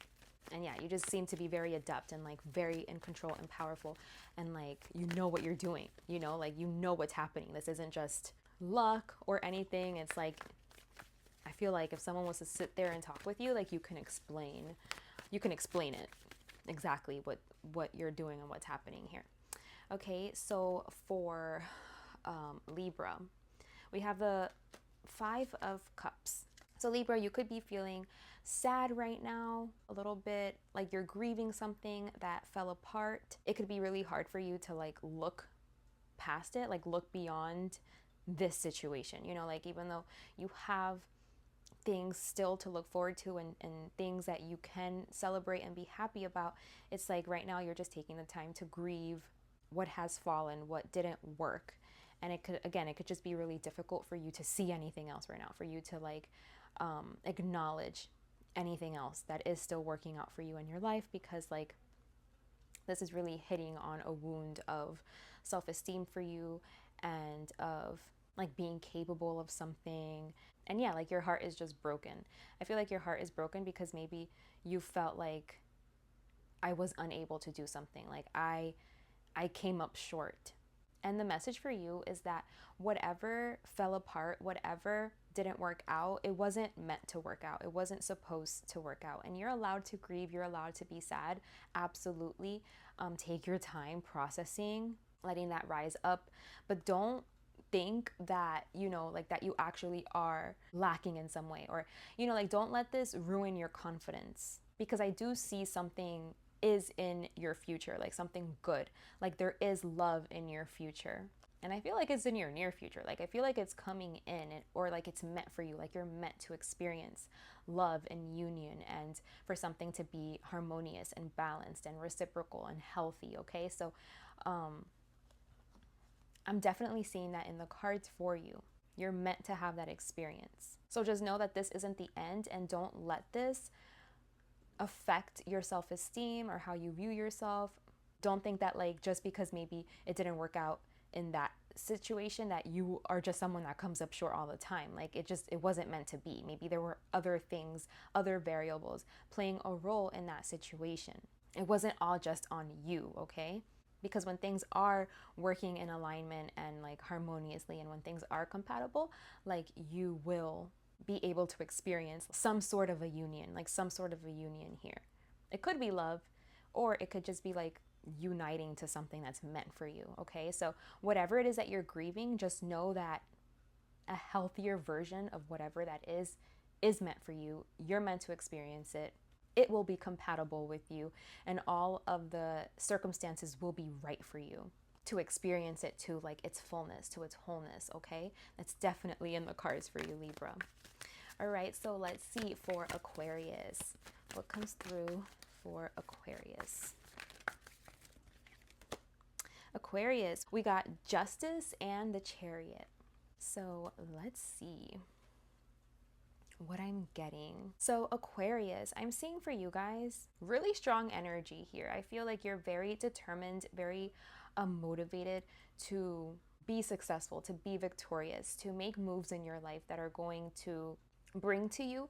And yeah, you just seem to be very adept and like very in control and powerful, and like you know what you're doing, you know, like you know what's happening. This isn't just luck or anything. It's like, I feel like if someone was to sit there and talk with you, like you can explain it exactly what you're doing and what's happening here. Okay, so for Libra, we have the 5 of Cups. So Libra, you could be feeling sad right now, a little bit like you're grieving something that fell apart. It could be really hard for you to like look past it, like look beyond this situation, you know, like even though you have things still to look forward to and things that you can celebrate and be happy about, it's like right now you're just taking the time to grieve what has fallen, what didn't work. And it could just be really difficult for you to see anything else right now, for you to like acknowledge anything else that is still working out for you in your life, because like this is really hitting on a wound of self-esteem for you and of like being capable of something. And yeah, like your heart is just broken. I feel like your heart is broken because maybe you felt like I was unable to do something, like I came up short. And the message for you is that whatever fell apart, whatever didn't work out, it wasn't meant to work out. It wasn't supposed to work out. And you're allowed to grieve. You're allowed to be sad. Absolutely. Take your time processing, letting that rise up. But don't think that, you know, like that you actually are lacking in some way, or, you know, like don't let this ruin your confidence, because I do see something is in your future, like something good. Like there is love in your future. And I feel like it's in your near future. Like I feel like it's coming in, or like it's meant for you. Like you're meant to experience love and union, and for something to be harmonious and balanced and reciprocal and healthy. Okay, so I'm definitely seeing that in the cards for you. You're meant to have that experience. So just know that this isn't the end, and don't let this affect your self-esteem or how you view yourself. Don't think that like just because maybe it didn't work out in that situation that you are just someone that comes up short all the time. Like it wasn't meant to be. Maybe there were other things, other variables playing a role in that situation. It wasn't all just on you, okay? Because when things are working in alignment and like harmoniously, and when things are compatible, like you will be able to experience some sort of a union, like some sort of a union here. It could be love, or it could just be like uniting to something that's meant for you, okay? So whatever it is that you're grieving, just know that a healthier version of whatever that is meant for you. You're meant to experience it. It will be compatible with you, and all of the circumstances will be right for you to experience it to like its fullness, to its wholeness, okay? That's definitely in the cards for you, Libra. All right, so let's see for Aquarius. What comes through for Aquarius? Aquarius, we got Justice and the Chariot. So let's see what I'm getting. So Aquarius, I'm seeing for you guys really strong energy here. I feel like you're very determined, very motivated to be successful, to be victorious, to make moves in your life that are going to bring to you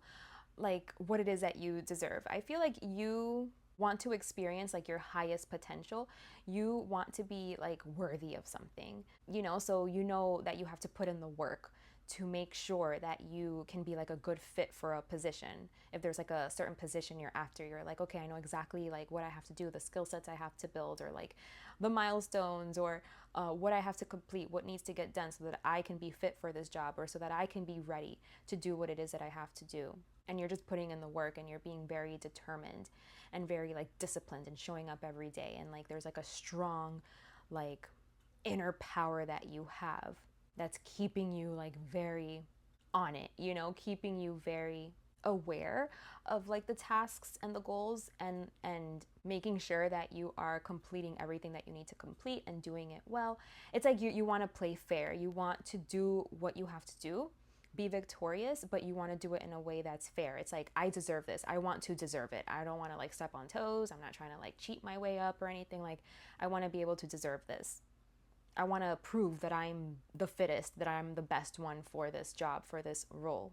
like what it is that you deserve. I feel like you want to experience like your highest potential. You want to be like worthy of something, you know, so you know that you have to put in the work to make sure that you can be like a good fit for a position. If there's like a certain position you're after, you're like, okay, I know exactly like what I have to do, the skill sets I have to build, or like the milestones, or what I have to complete, what needs to get done so that I can be fit for this job, or so that I can be ready to do what it is that I have to do. And you're just putting in the work, and you're being very determined and very like disciplined and showing up every day. And like there's like a strong like inner power that you have that's keeping you like very on it, you know, keeping you very aware of like the tasks and the goals, and making sure that you are completing everything that you need to complete and doing it well. It's like you want to play fair. You want to do what you have to do, be victorious, but you want to do it in a way that's fair. It's like, I deserve this. I want to deserve it. I don't want to like step on toes. I'm not trying to like cheat my way up or anything. Like I want to be able to deserve this. I want to prove that I'm the fittest, that I'm the best one for this job, for this role.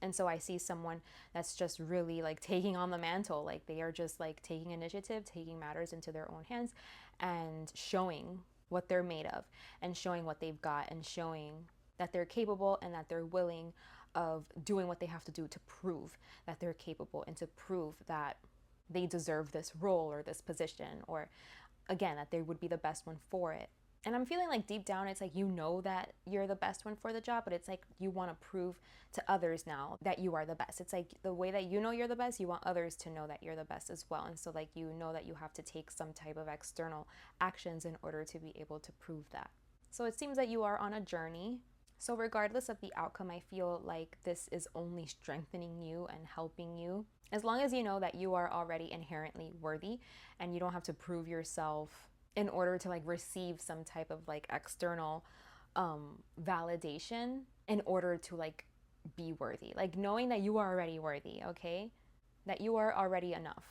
And so I see someone that's just really like taking on the mantle. Like they are just like taking initiative, taking matters into their own hands, and showing what they're made of, and showing what they've got, and showing that they're capable, and that they're willing of doing what they have to do to prove that they're capable, and to prove that they deserve this role or this position, or again, that they would be the best one for it. And I'm feeling like deep down, it's like, you know that you're the best one for the job, but it's like you want to prove to others now that you are the best. It's like the way that you know you're the best, you want others to know that you're the best as well. And so like, you know that you have to take some type of external actions in order to be able to prove that. So it seems that you are on a journey. So regardless of the outcome, I feel like this is only strengthening you and helping you. As long as you know that you are already inherently worthy, and you don't have to prove yourself in order to like receive some type of like external validation in order to like be worthy. Like knowing that you are already worthy, okay? That you are already enough,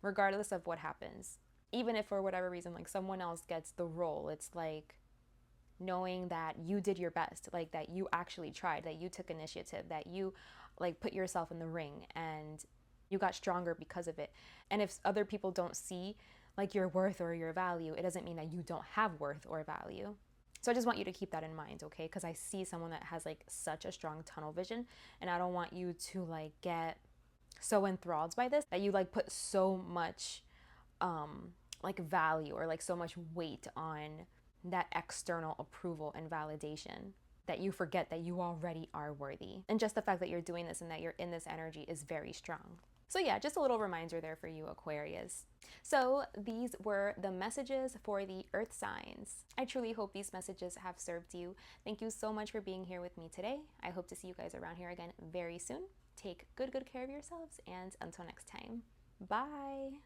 regardless of what happens. Even if for whatever reason, like someone else gets the role, it's like knowing that you did your best, like that you actually tried, that you took initiative, that you like put yourself in the ring, and you got stronger because of it. And if other people don't see like your worth or your value, it doesn't mean that you don't have worth or value. So I just want you to keep that in mind, okay? Because I see someone that has like such a strong tunnel vision, and I don't want you to like get so enthralled by this that you like put so much like value or like so much weight on that external approval and validation that you forget that you already are worthy. And just the fact that you're doing this and that you're in this energy is very strong. So yeah, just a little reminder there for you, Aquarius. So these were the messages for the earth signs. I truly hope these messages have served you. Thank you so much for being here with me today. I hope to see you guys around here again very soon. Take good care of yourselves, and until next time, bye.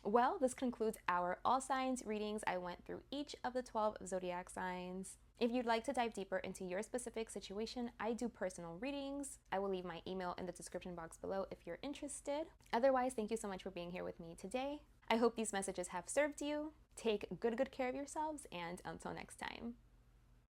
Well, this concludes our all signs readings. I went through each of the 12 zodiac signs. If you'd like to dive deeper into your specific situation, I do personal readings. I will leave my email in the description box below if you're interested. Otherwise, thank you so much for being here with me today. I hope these messages have served you. Take good care of yourselves, and until next time.